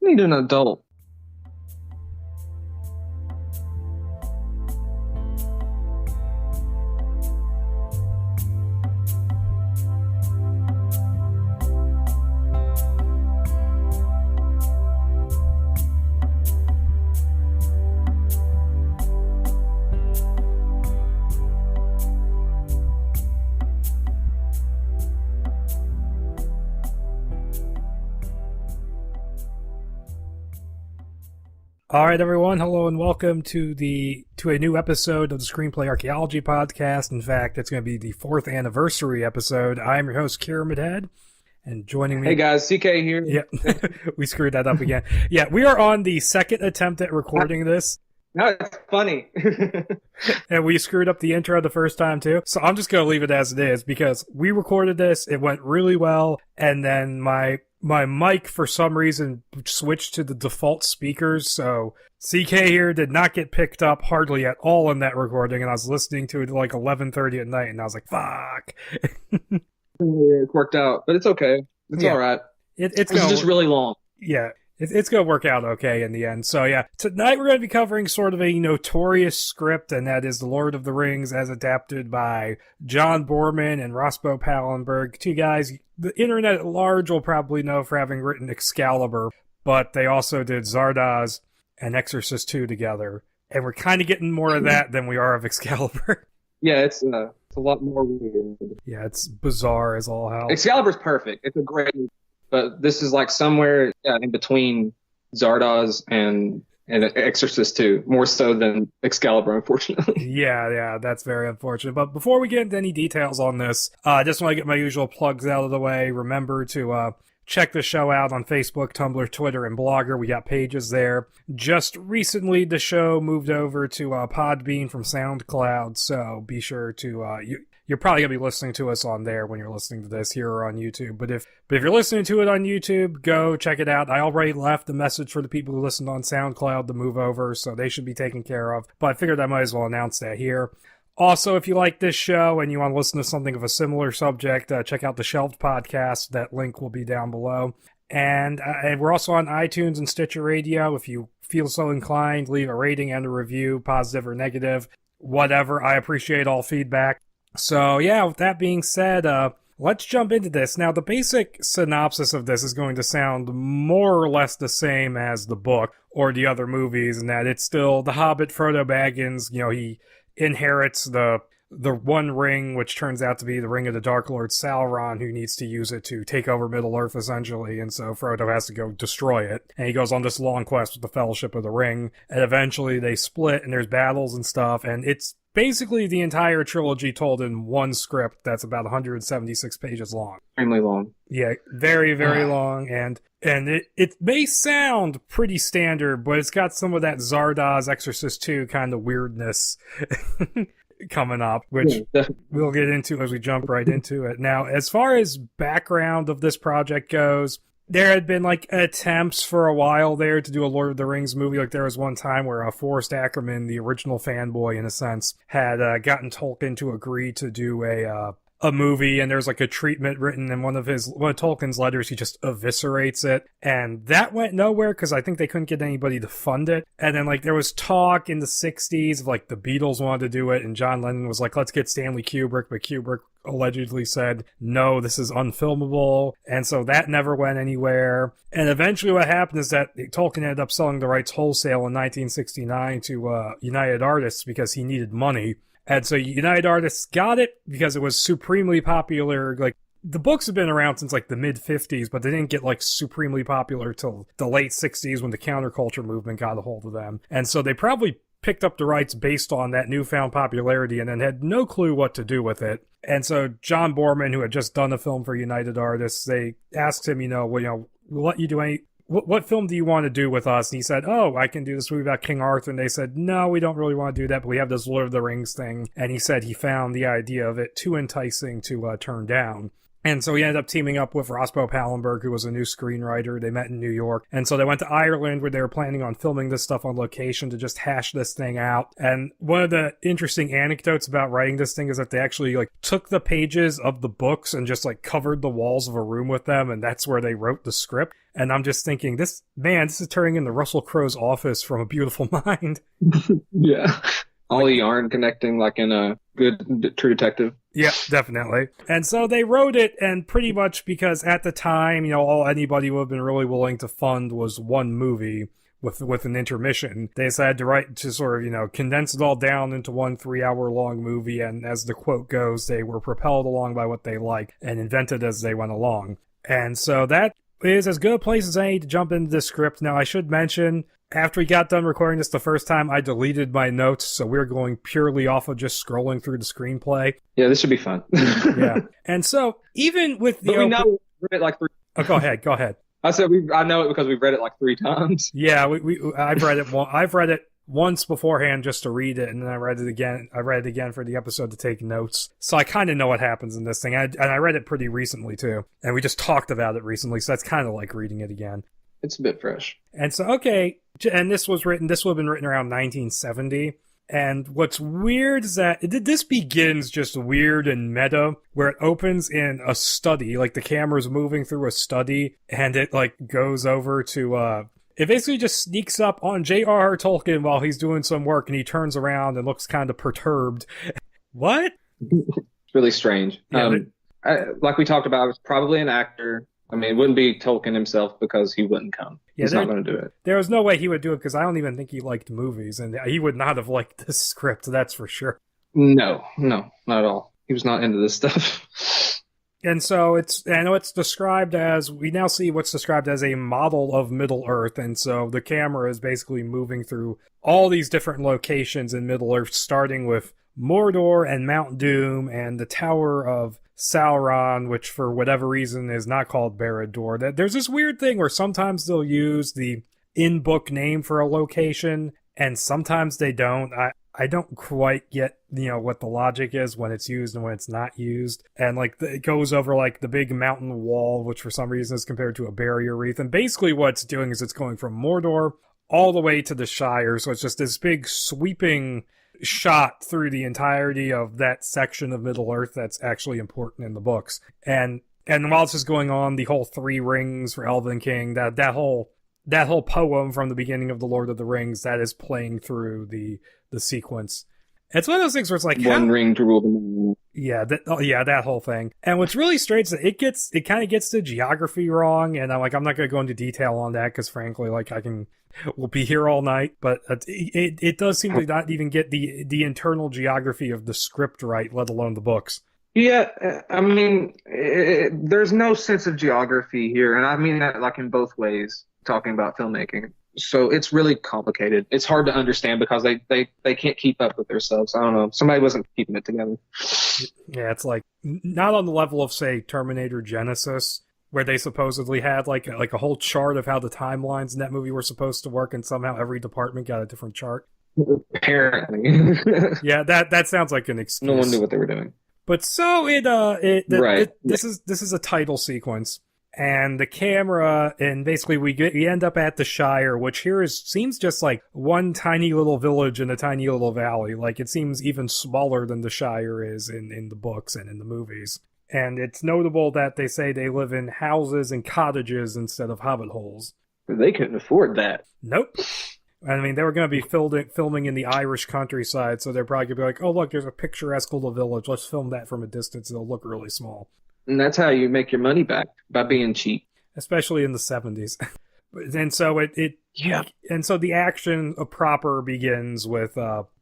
need an adult. All right, everyone. Hello and welcome to a new episode of the Screenplay Archaeology podcast. In fact, it's going to be the 4th anniversary episode. I'm your host, KiramidHead, and joining me... Hey guys, CK here. Yeah, we screwed that up again. Yeah, we are on the second attempt at recording this. No, it's funny. And we screwed up the intro the first time too. So I'm just going to leave it as it is because we recorded this. It went really well. And then my mic, for some reason, switched to the default speakers, so CK here did not get picked up hardly at all in that recording, and I was listening to it at like 11:30 at night, and I was like, fuck. It worked out, but it's okay. It's all right. It's just really long. Yeah. It's going to work out okay in the end. So yeah, tonight we're going to be covering sort of a notorious script, and that is The Lord of the Rings as adapted by John Boorman and Rospo Pallenberg. Two guys the internet at large will probably know for having written Excalibur, but they also did Zardoz and Exorcist II together. And we're kind of getting more of that than we are of Excalibur. Yeah, it's a lot more weird. Yeah, it's bizarre as all hell. Excalibur's perfect. It's a great... But this is like somewhere in between Zardoz and Exorcist 2, more so than Excalibur, unfortunately. Yeah, that's very unfortunate. But before we get into any details on this, I just want to get my usual plugs out of the way. Remember to check the show out on Facebook, Tumblr, Twitter, and Blogger. We got pages there. Just recently, the show moved over to Podbean from SoundCloud, so be sure to... You're probably going to be listening to us on there when you're listening to this here or on YouTube. But if you're listening to it on YouTube, go check it out. I already left a message for the people who listened on SoundCloud to move over, so they should be taken care of. But I figured I might as well announce that here. Also, if you like this show and you want to listen to something of a similar subject, check out the Shelved podcast. That link will be down below. And we're also on iTunes and Stitcher Radio. If you feel so inclined, leave a rating and a review, positive or negative, whatever. I appreciate all feedback. So, yeah, with that being said, let's jump into this. Now, the basic synopsis of this is going to sound more or less the same as the book or the other movies, in that it's still the Hobbit, Frodo Baggins. You know, he inherits the one ring, which turns out to be the Ring of the Dark Lord Sauron, who needs to use it to take over Middle-earth, essentially, and so Frodo has to go destroy it. And he goes on this long quest with the Fellowship of the Ring, and eventually they split, and there's battles and stuff, and it's basically the entire trilogy told in one script that's about 176 pages long. Extremely long. Yeah, very, very long, and it may sound pretty standard, but it's got some of that Zardoz Exorcist II kind of weirdness coming up, which we'll get into as we jump right into it. Now, as far as background of this project goes, there had been like attempts for a while there to do a Lord of the Rings movie. Like there was one time where Forrest Ackerman, the original fanboy in a sense, had gotten Tolkien to agree to do a movie, and there's like a treatment written in one of Tolkien's letters. He just eviscerates it, and that went nowhere because I think they couldn't get anybody to fund it. And then like there was talk in the 60s of like the Beatles wanted to do it, and John Lennon was like, let's get Stanley Kubrick, but Kubrick allegedly said, no, this is unfilmable, and so that never went anywhere. And eventually what happened is that Tolkien ended up selling the rights wholesale in 1969 to United Artists because he needed money. And so United Artists got it because it was supremely popular. Like, the books have been around since like the mid-50s, but they didn't get like supremely popular till the late 60s when the counterculture movement got a hold of them. And so they probably picked up the rights based on that newfound popularity and then had no clue what to do with it. And so John Boorman, who had just done a film for United Artists, they asked him, we'll let you do any... What film do you want to do with us? And he said, I can do this movie about King Arthur. And they said, no, we don't really want to do that, but we have this Lord of the Rings thing. And he said he found the idea of it too enticing to turn down. And so he ended up teaming up with Rospo Pallenberg, who was a new screenwriter. They met in New York. And so they went to Ireland, where they were planning on filming this stuff on location to just hash this thing out. And one of the interesting anecdotes about writing this thing is that they actually like took the pages of the books and just like covered the walls of a room with them, and that's where they wrote the script. And I'm just thinking, this is turning into Russell Crowe's Office from A Beautiful Mind. Yeah. All the yarn connecting like in a good True Detective. Yeah, definitely. And so they wrote it, and pretty much because at the time, all anybody would have been really willing to fund was one movie with an intermission. They decided to sort of, condense it all down into one 3-hour-long movie, and as the quote goes, they were propelled along by what they liked and invented as they went along. And so that is as good a place as any to jump into the script. Now, I should mention, after we got done recording this the first time, I deleted my notes, so we're going purely off of just scrolling through the screenplay. Yeah, this should be fun. Yeah. And so, even with the... But we know we've read it like 3 Oh, go ahead. I said I know it because we've read it like 3 times. Yeah, I've read it. I've read it once beforehand just to read it, and then I read it again. I read it again for the episode to take notes. So I kind of know what happens in this thing. And I read it pretty recently, too. And we just talked about it recently, so that's kind of like reading it again. It's a bit fresh. And so, okay, and this would have been written around 1970. And what's weird is that this begins just weird and meta, where it opens in a study, like the camera's moving through a study, and it like goes over to, it basically just sneaks up on J.R.R. Tolkien while he's doing some work, and he turns around and looks kind of perturbed. What? It's really strange. Yeah, like we talked about, it's probably an actor. I mean, it wouldn't be Tolkien himself because he wouldn't come. Yeah, He's not going to do it. There was no way he would do it because I don't even think he liked movies, and he would not have liked this script, that's for sure. No, not at all. He was not into this stuff. And so I know it's described as, we now see what's described as a model of Middle Earth, and so the camera is basically moving through all these different locations in Middle Earth, starting with Mordor and Mount Doom and the Tower of Sauron, which for whatever reason is not called Barad-dûr. There's this weird thing where sometimes they'll use the in-book name for a location, and sometimes they don't. I don't quite get, what the logic is when it's used and when it's not used. And, it goes over, the big mountain wall, which for some reason is compared to a barrier reef. And basically what it's doing is it's going from Mordor all the way to the Shire, so it's just this big sweeping shot through the entirety of that section of Middle Earth that's actually important in the books. And while this is going on, the whole 3 rings for Elven King, that whole poem from the beginning of The Lord of the Rings, that is playing through the sequence. It's one of those things where it's like, one ring to rule them all. Yeah, that whole thing. And what's really strange is that it kind of gets the geography wrong, and I'm not going to go into detail on that because frankly, we'll be here all night, but it does seem to not even get the internal geography of the script right, let alone the books. Yeah, I mean, there's no sense of geography here, and I mean that in both ways, talking about filmmaking. So it's really complicated. It's hard to understand because they can't keep up with themselves. I don't know. Somebody wasn't keeping it together. Yeah, it's not on the level of, say, Terminator Genesis, where they supposedly had a whole chart of how the timelines in that movie were supposed to work, and somehow every department got a different chart. Apparently. Yeah, that sounds like an excuse. No one knew what they were doing. But so this is a title sequence, and the camera, and basically we end up at the Shire, which here seems just like one tiny little village in a tiny little valley. It seems even smaller than the Shire is in the books and in the movies. And it's notable that they say they live in houses and cottages instead of hobbit holes. They couldn't afford that. Nope. I mean, they were going to be filming in the Irish countryside, so they're probably going to be like, oh, look, there's a picturesque little village. Let's film that from a distance. It'll look really small. And that's how you make your money back, by being cheap. Especially in the 70s. And so and so the action proper begins with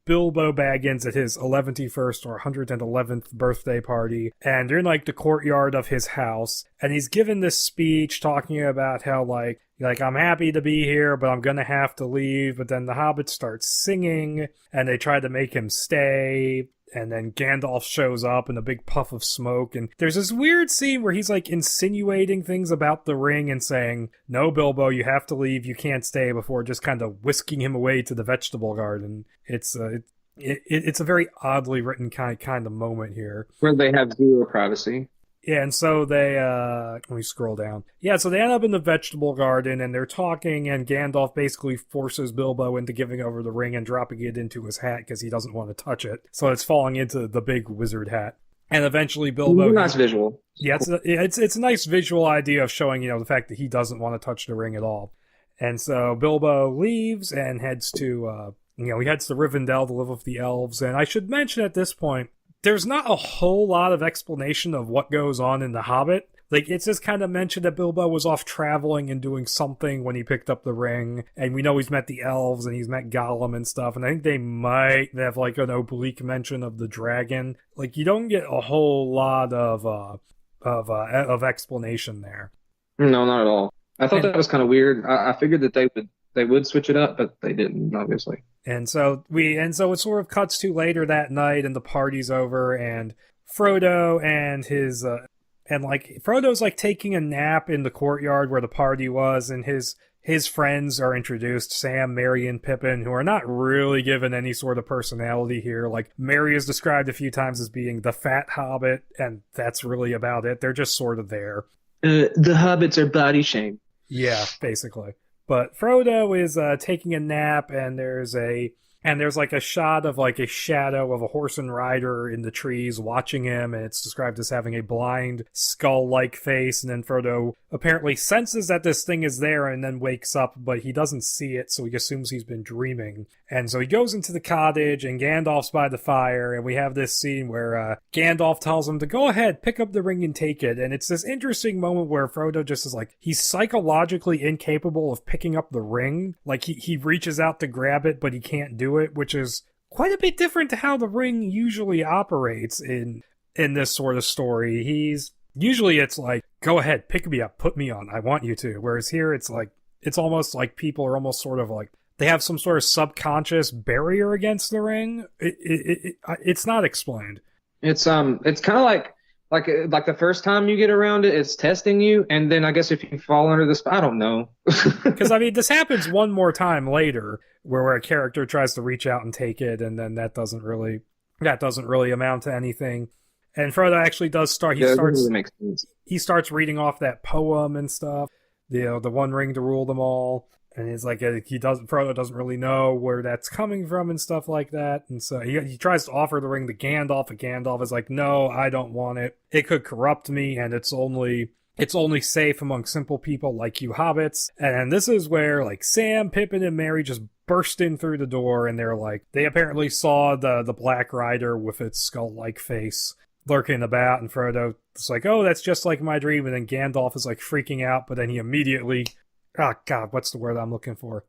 Bilbo Baggins at his 111st or 111th birthday party, and they're in the courtyard of his house, and he's given this speech talking about how I'm happy to be here, but I'm gonna have to leave. But then the hobbits start singing, and they try to make him stay. And then Gandalf shows up in a big puff of smoke, and there's this weird scene where he's insinuating things about the ring and saying, "No, Bilbo, you have to leave. You can't stay," before just kind of whisking him away to the vegetable garden. It's a very oddly written kind of moment here, where they have zero privacy. Yeah, and so they, let me scroll down. Yeah, so they end up in the vegetable garden, and they're talking, and Gandalf basically forces Bilbo into giving over the ring and dropping it into his hat because he doesn't want to touch it. So it's falling into the big wizard hat. And eventually Bilbo... It's a nice visual. Yeah, it's a nice visual idea of showing, the fact that he doesn't want to touch the ring at all. And so Bilbo leaves and heads to, he heads to Rivendell to live with the elves. And I should mention at this point, there's not a whole lot of explanation of what goes on in The Hobbit. Like, it's just kind of mentioned that Bilbo was off traveling and doing something when he picked up the ring. And we know he's met the elves and he's met Gollum and stuff. And I think they might have, like, an oblique mention of the dragon. Like, you don't get a whole lot of explanation there. No, not at all. I thought that was kind of weird. I figured that they would switch it up, but they didn't, obviously. And so it sort of cuts to later that night, and the party's over, and Frodo and his Frodo's like taking a nap in the courtyard where the party was, and his friends are introduced, Sam, Merry, and Pippin, who are not really given any sort of personality here. Like, Merry is described a few times as being the fat hobbit, and that's really about it. They're just sort of there. The hobbits are body shamed. Yeah, basically. But Frodo is taking a nap, and there's like a shot of like a shadow of a horse and rider in the trees watching him, and it's described as having a blind, skull-like face, and then Frodo apparently senses that this thing is there and then wakes up, but he doesn't see it, so he assumes he's been dreaming. And so he goes into the cottage, and Gandalf's by the fire, and we have this scene where Gandalf tells him to go ahead, pick up the ring and take it, and it's this interesting moment where Frodo just is like, he's psychologically incapable of picking up the ring. Like, he reaches out to grab it, but he can't do it, which is quite a bit different to how the ring usually operates in this sort of story. Usually it's like, go ahead, pick me up, put me on, I want you to. Whereas here it's like, it's almost like people are almost sort of like, they have some sort of subconscious barrier against the ring. It's not explained. It's kind of like the first time you get around it, it's testing you, and then I guess if you fall under this, I don't know. Because I mean, this happens one more time later, where a character tries to reach out and take it, and then that doesn't really amount to anything. And Frodo actually does start. He starts reading off that poem and stuff. The One Ring to rule them all. And it's like Frodo doesn't really know where that's coming from and stuff like that. And so he tries to offer the ring to Gandalf, and Gandalf is like, no, I don't want it. It could corrupt me, and it's only safe among simple people like you hobbits. And this is where like Sam, Pippin, and Merry just burst in through the door, and they apparently saw the Black Rider with its skull-like face lurking about, and Frodo is like, oh, that's just like my dream. And then Gandalf is like freaking out, but then he immediately... Oh, God, what's the word I'm looking for?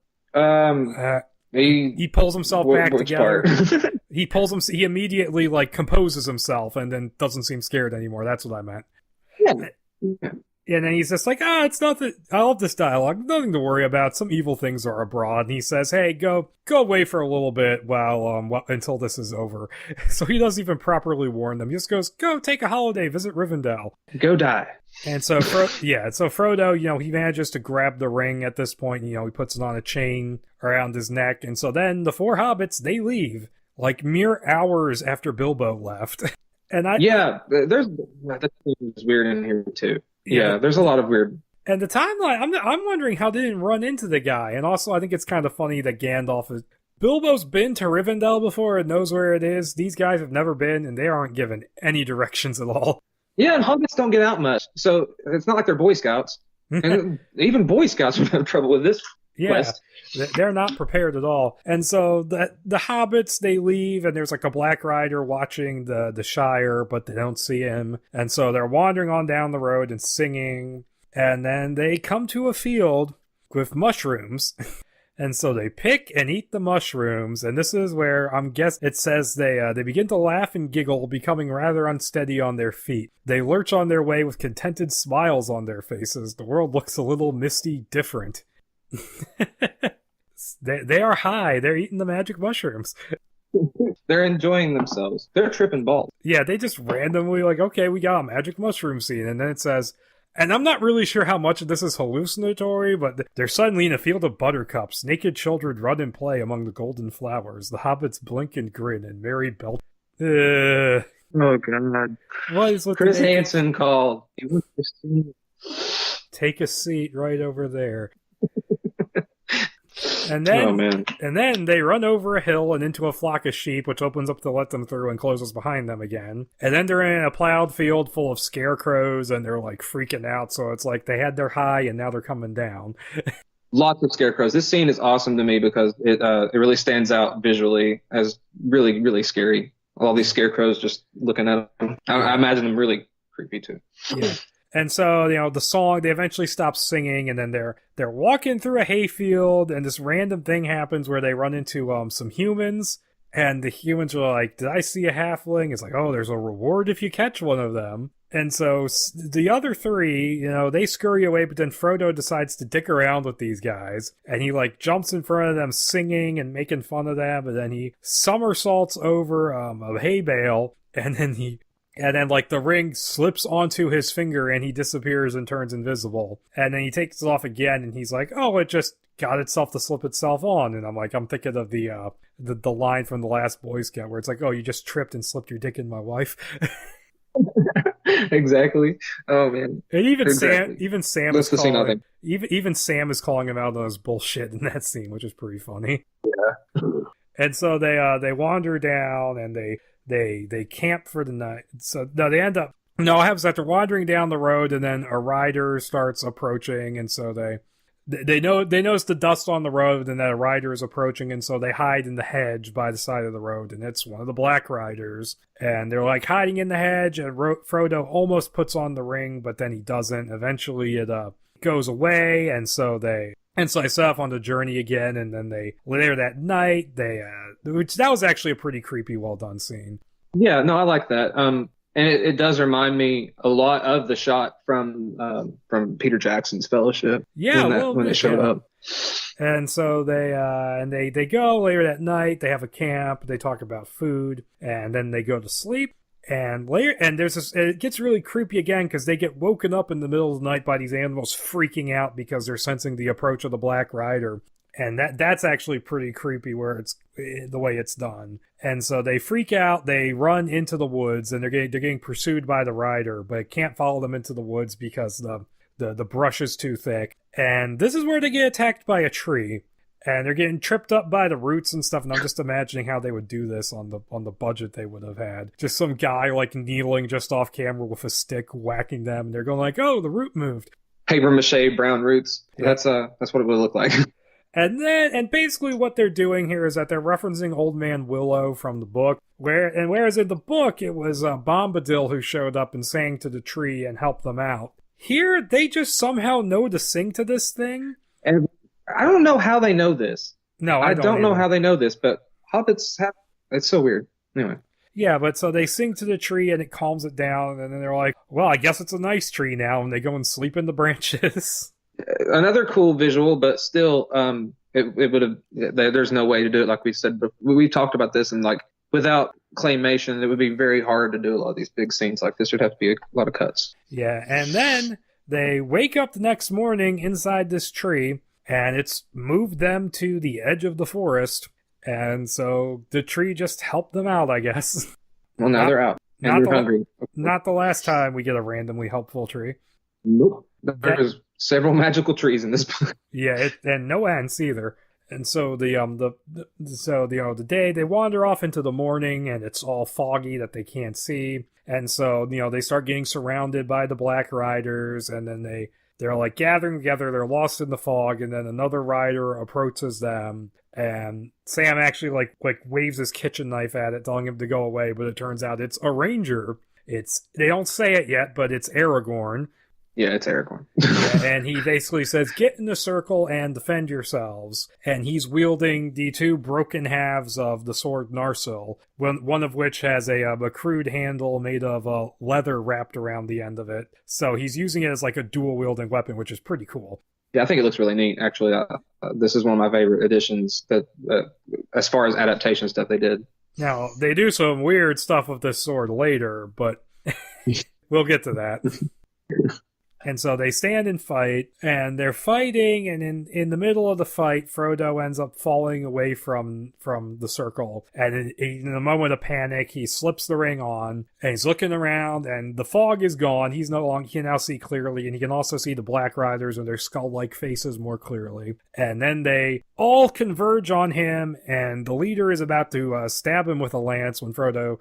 He pulls himself back together. He immediately, like, composes himself and then doesn't seem scared anymore. That's what I meant. Yeah. And then he's just like, it's nothing. I love this dialogue. Nothing to worry about. Some evil things are abroad. And he says, hey, go away for a little bit until this is over. So he doesn't even properly warn them. He just goes, go take a holiday, visit Rivendell. Go die. And so, Frodo, he manages to grab the ring at this point. He puts it on a chain around his neck. And so then the four hobbits, they leave, like mere hours after Bilbo left. And there's weird in here too. Yeah, there's a lot of weird. And the timeline, I'm wondering how they didn't run into the guy. And also, I think it's kind of funny that Bilbo's been to Rivendell before and knows where it is. These guys have never been, and they aren't given any directions at all. Yeah, and hobbits don't get out much, so it's not like they're Boy Scouts. And even Boy Scouts would have trouble with this quest. They're not prepared at all. And so the hobbits, they leave, and there's like a Black Rider watching the Shire, but they don't see him. And so they're wandering on down the road and singing, and then they come to a field with mushrooms. And so they pick and eat the mushrooms, and this is where it says they begin to laugh and giggle, becoming rather unsteady on their feet. They lurch on their way with contented smiles on their faces. The world looks a little misty different. They are high. They're eating the magic mushrooms. They're enjoying themselves. They're tripping balls. Yeah, they just randomly like, okay, we got a magic mushroom scene, and then it says... And I'm not really sure how much of this is hallucinatory, but they're suddenly in a field of buttercups. Naked children run and play among the golden flowers. The hobbits blink and grin, and Merry belt. Oh God. What is with Chris the Hansen called. He wants to see. take a seat right over there? And Oh then, man. and then they run over a hill and into a flock of sheep, which opens up to let them through and closes behind them again. And then they're in a plowed field full of scarecrows, and they're like freaking out. So it's like they had their high, and now they're coming down. Lots of scarecrows. This scene is awesome to me because it really stands out visually as really, really scary. All these scarecrows just looking at them. I imagine them really creepy too. Yeah. And so, the song, they eventually stop singing, and then they're walking through a hayfield, and this random thing happens where they run into some humans, and the humans are like, did I see a halfling? It's like, oh, there's a reward if you catch one of them. And so the other three, they scurry away, but then Frodo decides to dick around with these guys, and he like jumps in front of them singing and making fun of them, and then he somersaults over a hay bale, and then like the ring slips onto his finger and he disappears and turns invisible. And then he takes it off again and he's like, oh, it just got itself to slip itself on. And I'm thinking of the line from The Last Boy Scout where it's like, oh, you just tripped and slipped your dick in my wife. Exactly. Oh man. And even exactly. Sam even Sam is calling him out on his bullshit in that scene, which is pretty funny. Yeah. And so they wander down and they camp for the night. So no, they end up no, it happens after wandering down the road, and then a rider starts approaching, and so they notice the dust on the road, and that a rider is approaching, and so they hide in the hedge by the side of the road, and it's one of the Black Riders, and they're like hiding in the hedge, and Frodo almost puts on the ring, but then he doesn't. Eventually, it goes away, and so they set off on the journey again, and then they later that night which that was actually a pretty creepy, well done scene. Yeah, no, I like that. And it does remind me a lot of the shot from Peter Jackson's Fellowship. Yeah, when it showed up. And so they go later that night. They have a camp. They talk about food, and then they go to sleep. And later, and it gets really creepy again because they get woken up in the middle of the night by these animals freaking out because they're sensing the approach of the Black Rider. And that's actually pretty creepy where it's the way it's done. And so they freak out, they run into the woods, and they're getting pursued by the rider, but can't follow them into the woods because the brush is too thick. And this is where they get attacked by a tree. And they're getting tripped up by the roots and stuff, and I'm just imagining how they would do this on the budget they would have had. Just some guy like kneeling just off camera with a stick whacking them, and they're going like, oh, the root moved. Paper mache brown roots. Yeah. That's what it would look like. And basically what they're doing here is that they're referencing Old Man Willow from the book, whereas in the book it was Bombadil who showed up and sang to the tree and helped them out. Here, they just somehow know to sing to this thing. And I don't know how they know this. No, I don't know how they know this, but hobbits have... It's so weird. Anyway. Yeah, but so they sing to the tree and it calms it down, and then they're like, well, I guess it's a nice tree now, and they go and sleep in the branches. Another cool visual, but still, it would have. There's no way to do it like we said. But we talked about this, and like without claymation, it would be very hard to do a lot of these big scenes like this. There'd have to be a lot of cuts. Yeah, and then they wake up the next morning inside this tree, and it's moved them to the edge of the forest, and so the tree just helped them out, I guess. Well, now they're out. And they're hungry. Not the last time we get a randomly helpful tree. Nope. There's several magical trees in this book. Yeah, and no ants either. And so the day they wander off into the morning, and it's all foggy that they can't see. And so they start getting surrounded by the Black Riders, and then they're like gathering together. They're lost in the fog, and then another rider approaches them, and Sam actually like waves his kitchen knife at it, telling him to go away. But it turns out it's a ranger. They don't say it yet, but it's Aragorn. Yeah, it's Aragorn. Yeah, and he basically says, get in the circle and defend yourselves. And he's wielding the two broken halves of the sword Narsil, one of which has a crude handle made of leather wrapped around the end of it. So he's using it as like a dual-wielding weapon, which is pretty cool. Yeah, I think it looks really neat, actually. This is one of my favorite additions that, as far as adaptation stuff they did. Now, they do some weird stuff with this sword later, but we'll get to that. And so they stand and fight, and they're fighting, and in the middle of the fight, Frodo ends up falling away from the circle. And in a moment of panic, he slips the ring on, and he's looking around, and the fog is gone. He can now see clearly, and he can also see the Black Riders and their skull-like faces more clearly. And then they all converge on him, and the leader is about to stab him with a lance when Frodo,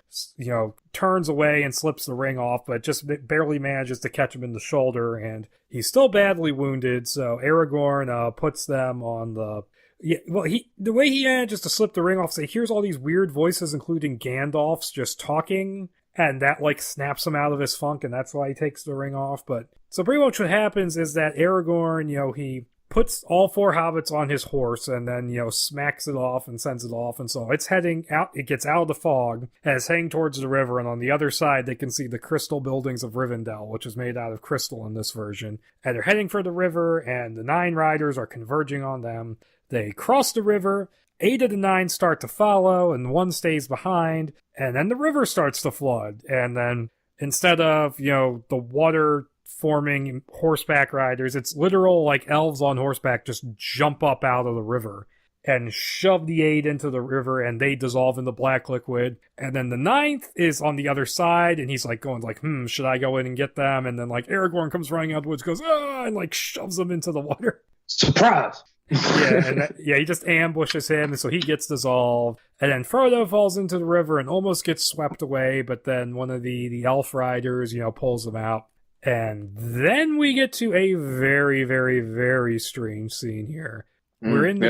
turns away and slips the ring off, but just barely manages to catch him in the shoulder, and he's still badly wounded, so Aragorn puts them on the... the way he manages to slip the ring off, so he hears all these weird voices, including Gandalf's just talking, and that, snaps him out of his funk, and that's why he takes the ring off. But so pretty much what happens is that Aragorn, he puts all 4 hobbits on his horse and then, smacks it off and sends it off. And so it's heading out, it gets out of the fog and it's heading towards the river. And on the other side, they can see the crystal buildings of Rivendell, which is made out of crystal in this version. And they're heading for the river, and the 9 riders are converging on them. They cross the river. 8 of the 9 start to follow, and 1 stays behind. And then the river starts to flood. And then instead of, the water forming horseback riders, it's literal elves on horseback just jump up out of the river and shove the 8 into the river, and they dissolve in the black liquid. And then the 9th is on the other side, and he's going should I go in and get them? And then Aragorn comes running out of the woods, goes and shoves them into the water. Surprise. He just ambushes him, and so he gets dissolved. And then Frodo falls into the river and almost gets swept away, but then one of the elf riders pulls him out. And then we get to a very, very, very strange scene here. We're in the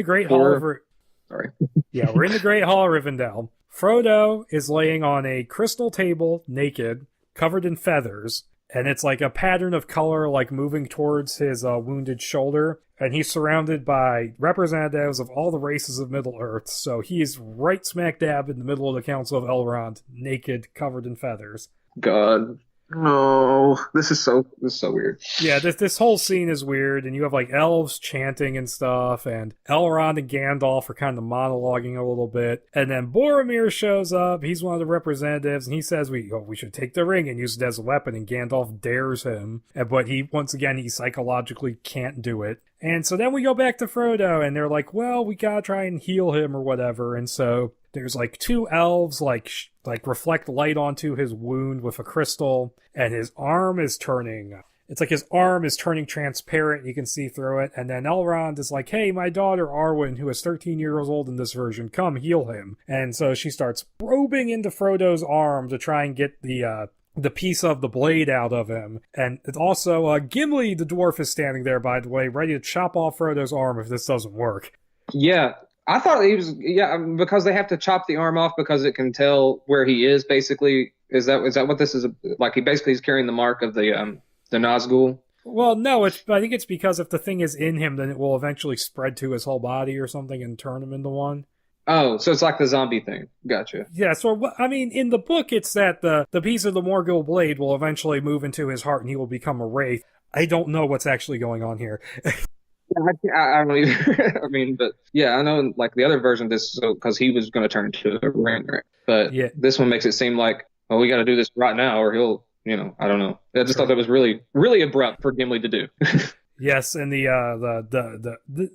Great Hall of we're in the Great Hall of Rivendell. Frodo is laying on a crystal table, naked, covered in feathers, and it's a pattern of color moving towards his wounded shoulder. And he's surrounded by representatives of all the races of Middle-earth, so he's right smack dab in the middle of the Council of Elrond, naked, covered in feathers. God. No, this is so weird. Yeah, this whole scene is weird, and you have like elves chanting and stuff, and Elrond and Gandalf are kind of monologuing a little bit, and then Boromir shows up. He's one of the representatives, and he says we should take the ring and use it as a weapon, and Gandalf dares him, but he psychologically can't do it. And so then we go back to Frodo, and they're like, well, we gotta try and heal him or whatever, and so there's like two elves like reflect light onto his wound with a crystal, and his arm is turning. It's like his arm is turning transparent. You can see through it. And then Elrond is like, hey, my daughter Arwen, who is 13 years old in this version, come heal him. And so she starts probing into Frodo's arm to try and get the piece of the blade out of him. And it's also Gimli, the dwarf, is standing there, by the way, ready to chop off Frodo's arm if this doesn't work. Yeah. I thought he was, because they have to chop the arm off because it can tell where he is, basically. Is that what this is? Like, he basically is carrying the mark of the Nazgul? Well, no, I think it's because if the thing is in him, then it will eventually spread to his whole body or something and turn him into one. Oh, so it's like the zombie thing. Gotcha. Yeah, so, I mean, in the book, it's that the piece of the Morgul blade will eventually move into his heart and he will become a wraith. I don't know what's actually going on here. I don't either. I mean, but yeah, I know like the other version of this, because he was going to turn into a ring, right? But yeah, this one makes it seem like, oh, we got to do this right now, or he'll, I don't know. I just thought that was really, really abrupt for Gimli to do. Yes, and the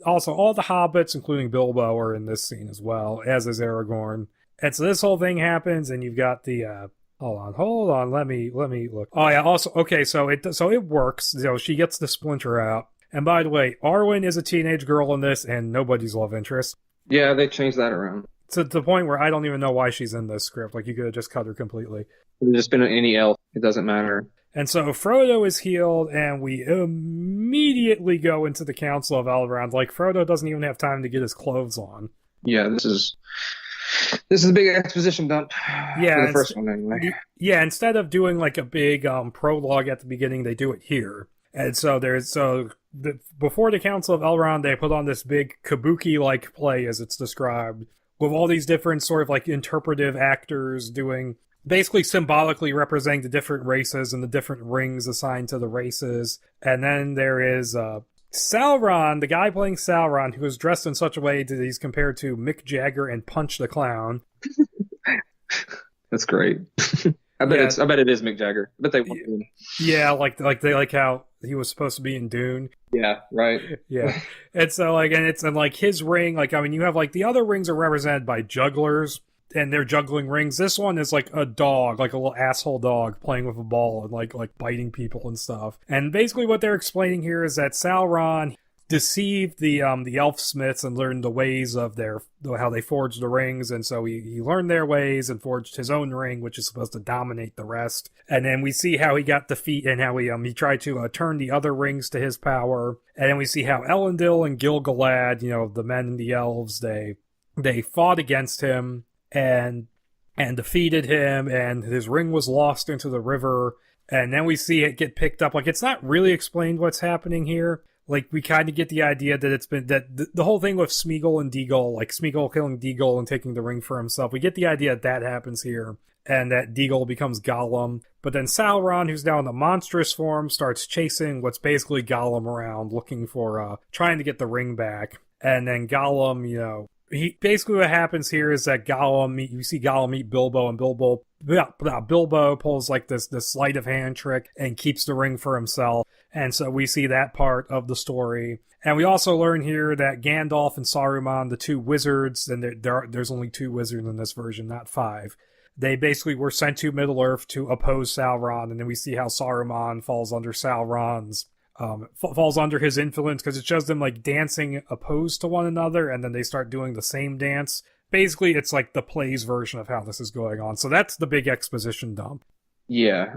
also all the hobbits, including Bilbo, are in this scene as well, as is Aragorn. And so this whole thing happens, and you've got the hold on, let me look. Oh yeah, also okay, so it works. She gets the splinter out. And by the way, Arwen is a teenage girl in this, and nobody's love interest. Yeah, they changed that around. To the point where I don't even know why she's in this script. Like, you could have just cut her completely. It would have just been any elf. It doesn't matter. And so Frodo is healed, and we immediately go into the Council of Elrond. Like, Frodo doesn't even have time to get his clothes on. Yeah, this is a big exposition dump. Yeah, for the first one anyway. Yeah, instead of doing like a big prologue at the beginning, they do it here. And so before the Council of Elrond, they put on this big kabuki-like play, as it's described, with all these different sort of like interpretive actors doing, basically symbolically representing the different races and the different rings assigned to the races. And then there is Sauron, the guy playing Sauron, who is dressed in such a way that he's compared to Mick Jagger and Punch the Clown. That's great. Yeah, I bet it is Mick Jagger. I bet they want him. yeah, like they like how he was supposed to be in Dune. Yeah, right. Yeah, and so like, and like his ring, like I mean, you have like the other rings are represented by jugglers, and they're juggling rings. This one is like a dog, like a little asshole dog playing with a ball and like biting people and stuff. And basically, what they're explaining here is that Sauron deceived the elf smiths and learned the ways of how they forged the rings, and so he learned their ways and forged his own ring, which is supposed to dominate the rest. And then we see how he got defeated and how he tried to turn the other rings to his power. And then we see how Elendil and Gil-galad, the men and the elves, they fought against him and defeated him, and his ring was lost into the river. And then we see it get picked up. Like, it's not really explained what's happening here. Like, we kind of get the idea that it's been, that the whole thing with Smeagol and Deagol, like Smeagol killing Deagol and taking the ring for himself, we get the idea that happens here, and that Deagol becomes Gollum. But then Sauron, who's now in the monstrous form, starts chasing what's basically Gollum around, looking for, trying to get the ring back. And then Gollum, basically what happens here is that you see Gollum meet Bilbo, and Bilbo pulls like this sleight of hand trick and keeps the ring for himself. And so we see that part of the story. And we also learn here that Gandalf and Saruman, the two wizards, and there's only 2 wizards in this version, not 5. They basically were sent to Middle-earth to oppose Sauron, and then we see how Saruman falls under falls under his influence, because it shows them like dancing opposed to one another, and then they start doing the same dance. Basically, it's like the plays version of how this is going on. So that's the big exposition dump. Yeah,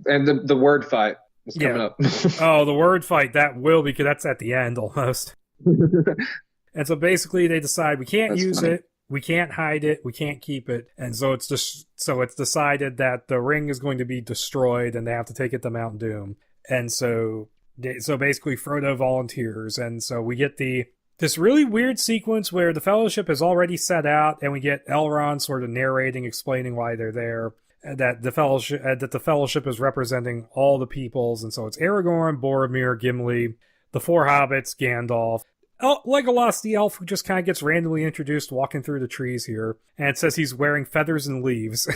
and the word fight is coming up. Oh, the word fight, that will, because that's at the end almost. And so basically they decide we can't use it, we can't hide it, we can't keep it, and so it's decided that the ring is going to be destroyed and they have to take it to Mount Doom. And so basically Frodo volunteers, and so we get this really weird sequence where the Fellowship is already set out, and we get Elrond sort of narrating, explaining why they're there, and that the Fellowship is representing all the peoples, and so it's Aragorn, Boromir, Gimli, the 4 hobbits, Gandalf, Legolas the elf, who just kind of gets randomly introduced walking through the trees here, and it says he's wearing feathers and leaves.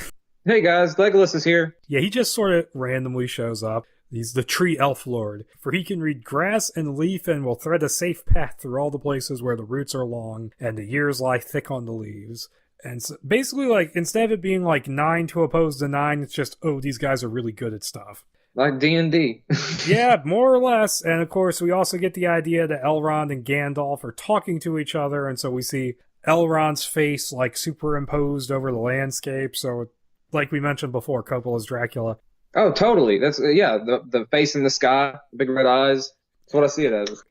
Hey guys, Legolas is here. Yeah, he just sort of randomly shows up. He's the tree elf lord, for he can read grass and leaf and will thread a safe path through all the places where the roots are long and the years lie thick on the leaves. And so basically, like, instead of it being like 9 to oppose to 9, it's just, oh, these guys are really good at stuff. Like D&D. Yeah, more or less. And of course, we also get the idea that Elrond and Gandalf are talking to each other, and so we see Elrond's face like superimposed over the landscape. So, like we mentioned before, Coppola's Dracula. Oh, totally. That's the face in the sky, big red eyes. That's what I see it as.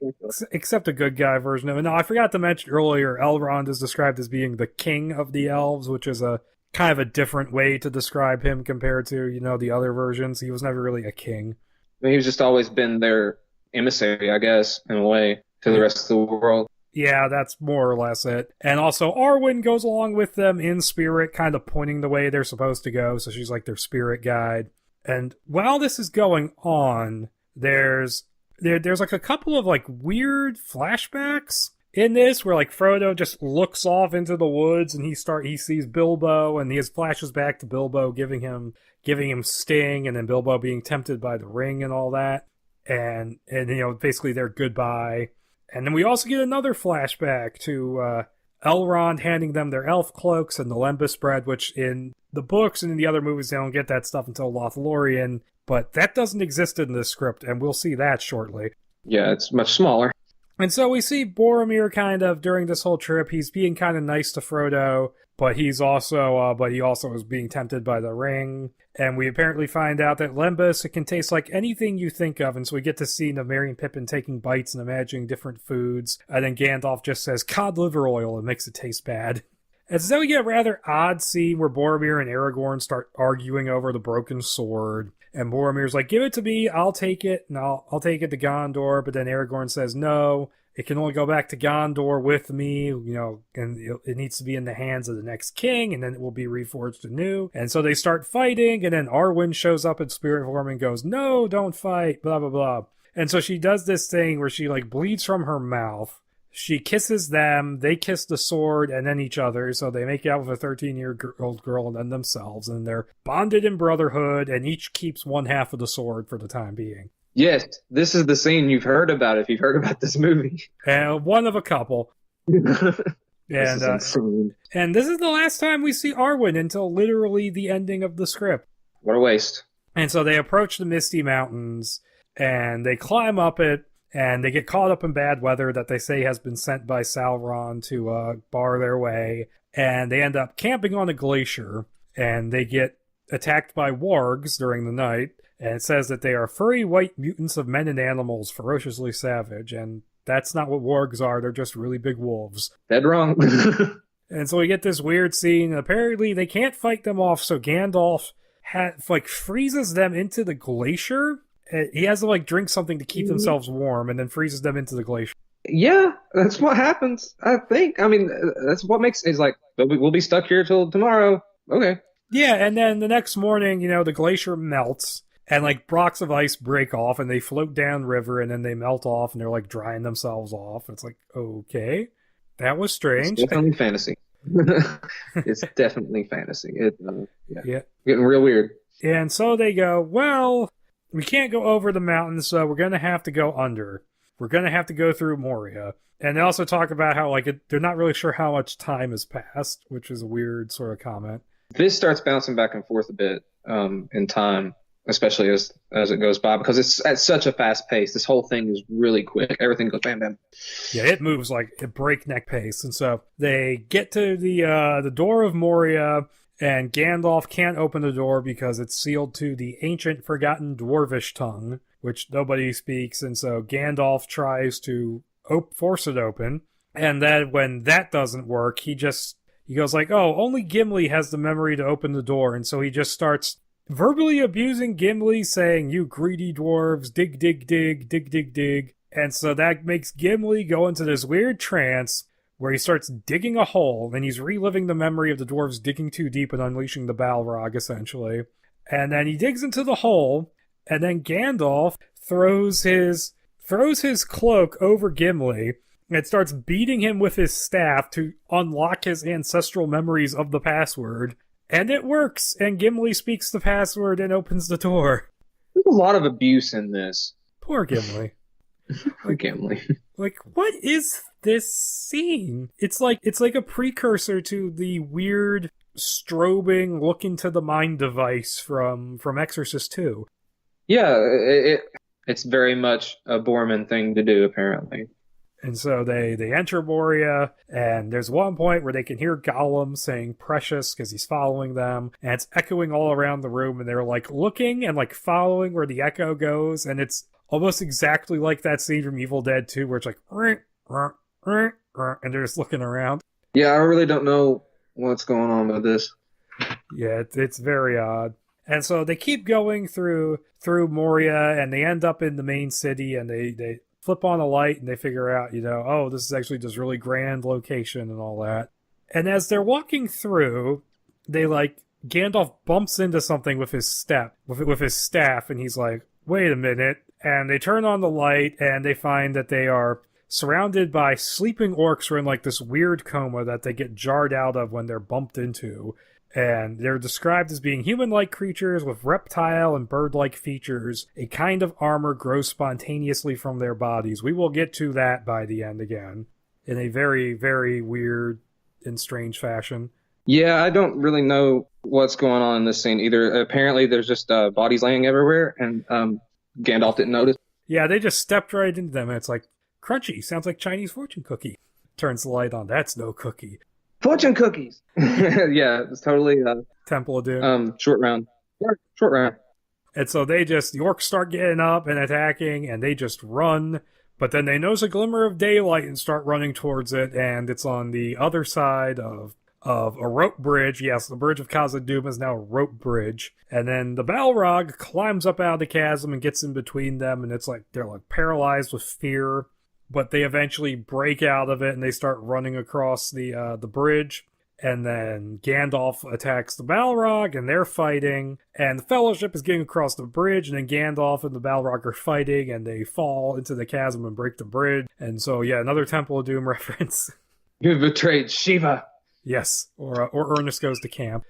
Except a good guy version of it. No, I forgot to mention earlier, Elrond is described as being the king of the elves, which is a kind of a different way to describe him compared to, the other versions. He was never really a king. I mean, he's just always been their emissary, I guess, in a way, to the rest of the world. Yeah, that's more or less it. And also, Arwen goes along with them in spirit, kind of pointing the way they're supposed to go, so she's like their spirit guide. And while this is going on, there's like a couple of like weird flashbacks in this where like Frodo just looks off into the woods and he sees Bilbo, and he has flashes back to Bilbo giving him Sting, and then Bilbo being tempted by the ring and all that, and basically their goodbye. And then we also get another flashback to Elrond handing them their elf cloaks and the Lembas bread, which in the books and in the other movies they don't get that stuff until Lothlorien, but that doesn't exist in this script, and we'll see that shortly. Yeah, it's much smaller. And so we see Boromir kind of, during this whole trip, he's being kind of nice to Frodo, but he also is being tempted by the ring. And we apparently find out that Lembas, it can taste like anything you think of, and so we get this scene of Merry and Pippin taking bites and imagining different foods, and then Gandalf just says cod liver oil and makes it taste bad. And so then we get a rather odd scene where Boromir and Aragorn start arguing over the broken sword. And Boromir's like, give it to me, I'll take it, and I'll take it to Gondor. But then Aragorn says, no, it can only go back to Gondor with me, and it needs to be in the hands of the next king, and then it will be reforged anew. And so they start fighting, and then Arwen shows up in spirit form and goes, no, don't fight, blah, blah, blah. And so she does this thing where she, like, bleeds from her mouth. she kisses them, they kiss the sword and then each other, so they make out with a 13-year-old girl and then themselves, and they're bonded in brotherhood, and each keeps one half of the sword for the time being. Yes, this is the scene you've heard about if you've heard about this movie. One of a couple. And this is the last time we see Arwen until literally the ending of the script. What a waste. And so they approach the Misty Mountains, and they climb up it, and they get caught up in bad weather that they say has been sent by Sauron to bar their way. And they end up camping on a glacier, and they get attacked by wargs during the night. And it says that they are furry white mutants of men and animals, ferociously savage. And that's not what wargs are. They're just really big wolves. Dead wrong. And so we get this weird scene. Apparently, they can't fight them off, so Gandalf freezes them into the glacier. He has to drink something to keep themselves warm, and then freezes them into the glacier. Yeah, that's what happens, I think. I mean, that's what makes it's like, we'll be stuck here till tomorrow. Okay. Yeah, and then the next morning, the glacier melts, and blocks of ice break off, and they float down river, and then they melt off, and they're drying themselves off. It's okay, that was strange. It's definitely fantasy. It's definitely fantasy. Yeah, getting real weird. And so they go, well, we can't go over the mountains, so we're going to have to go under. We're going to have to go through Moria. And they also talk about how they're not really sure how much time has passed, which is a weird sort of comment. This starts bouncing back and forth a bit in time, especially as it goes by, because it's at such a fast pace. This whole thing is really quick. Everything goes bam, bam. Yeah, it moves at breakneck pace. And so they get to the door of Moria, and Gandalf can't open the door because it's sealed to the ancient forgotten dwarvish tongue, which nobody speaks. And so Gandalf tries to force it open. And then when that doesn't work, he goes only Gimli has the memory to open the door. And so he just starts verbally abusing Gimli, saying, "You greedy dwarves, dig, dig, dig, dig, dig, dig." And so that makes Gimli go into this weird trance where he starts digging a hole, and he's reliving the memory of the dwarves digging too deep and unleashing the Balrog, essentially. And then he digs into the hole, and then Gandalf throws his cloak over Gimli and starts beating him with his staff to unlock his ancestral memories of the password. And it works, and Gimli speaks the password and opens the door. There's a lot of abuse in this. Poor Gimli. Poor Gimli. What is this scene? It's like a precursor to the weird strobing look into the mind device from Exorcist 2. Yeah, it's very much a Borman thing to do, apparently. And so they enter Moria, and there's one point where they can hear Gollum saying precious because he's following them, and it's echoing all around the room, and they're looking and following where the echo goes, and it's almost exactly like that scene from Evil Dead 2 where it's and they're just looking around. Yeah, I really don't know what's going on with this. Yeah, it's very odd. And so they keep going through Moria, and they end up in the main city, and they flip on a light, and they figure out, this is actually this really grand location and all that. And as they're walking through, they Gandalf bumps into something with his staff, and he's like, wait a minute. And they turn on the light, and they find that they are surrounded by sleeping orcs who are in this weird coma that they get jarred out of when they're bumped into. And they're described as being human-like creatures with reptile and bird-like features. A kind of armor grows spontaneously from their bodies. We will get to that by the end again, in a very, very weird and strange fashion. Yeah, I don't really know what's going on in this scene either. Apparently there's just bodies laying everywhere, and Gandalf didn't notice. Yeah, they just stepped right into them, and it's crunchy. Sounds like Chinese fortune cookie. Turns the light on. That's no cookie. Fortune cookies. Yeah, it's totally Temple of Doom. Short round. Short round. And so the orcs start getting up and attacking, and they just run. But then they notice a glimmer of daylight and start running towards it, and it's on the other side of a rope bridge. Yes, the bridge of Khazad-dûm is now a rope bridge. And then the Balrog climbs up out of the chasm and gets in between them, and it's they're paralyzed with fear. But they eventually break out of it, and they start running across the bridge. And then Gandalf attacks the Balrog, and they're fighting. And the Fellowship is getting across the bridge, and then Gandalf and the Balrog are fighting, and they fall into the chasm and break the bridge. And so, yeah, another Temple of Doom reference. You betrayed Shiva. Yes, or Ernest goes to camp.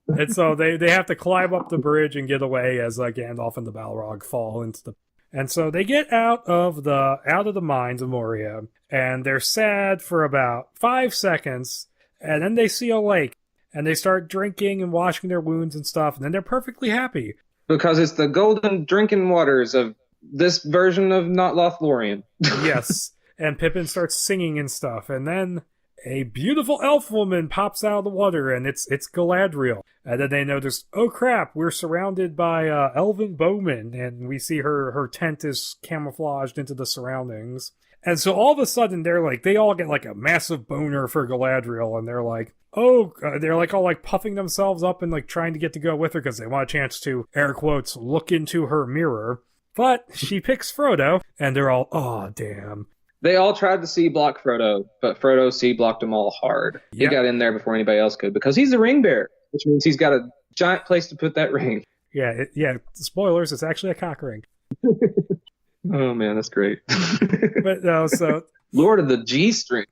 And so they have to climb up the bridge and get away as Gandalf and the Balrog fall into the... And so they get out of the mines of Moria, and they're sad for about 5 seconds, and then they see a lake, and they start drinking and washing their wounds and stuff, and then they're perfectly happy. Because it's the golden drinking waters of this version of not Lothlorien. Yes, and Pippin starts singing and stuff, and then a beautiful elf woman pops out of the water, and it's Galadriel. And then they notice, oh crap, we're surrounded by elven bowmen, and we see her tent is camouflaged into the surroundings. And so all of a sudden, they all get like a massive boner for Galadriel, and they're like, they're like all like puffing themselves up and like trying to get to go with her because they want a chance to, air quotes, look into her mirror. But she picks Frodo, and they're all, oh, damn. They all tried to C-block Frodo, but Frodo C-blocked them all hard. Yep. He got in there before anybody else could because he's the ring bearer, which means he's got a giant place to put that ring. Yeah, spoilers, it's actually a cock ring. Oh, man, that's great. But no, so... Lord of the G-string.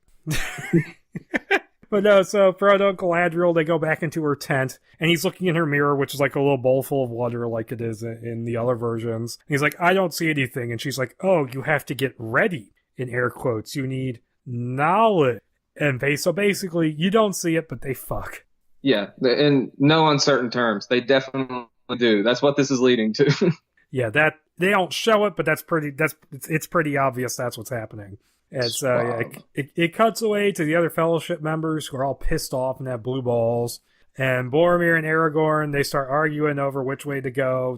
But no, so Frodo and Galadriel, they go back into her tent, and he's looking in her mirror, which is like a little bowl full of water like it is in the other versions. And he's like, I don't see anything. And she's like, oh, you have to get ready, in air quotes. You need knowledge. And so basically, you don't see it, but they fuck. Yeah, in no uncertain terms. They definitely do. That's what this is leading to. Yeah, that they don't show it, but it's pretty obvious that's what's happening. And so it cuts away to the other Fellowship members who are all pissed off and have blue balls. And Boromir and Aragorn, they start arguing over which way to go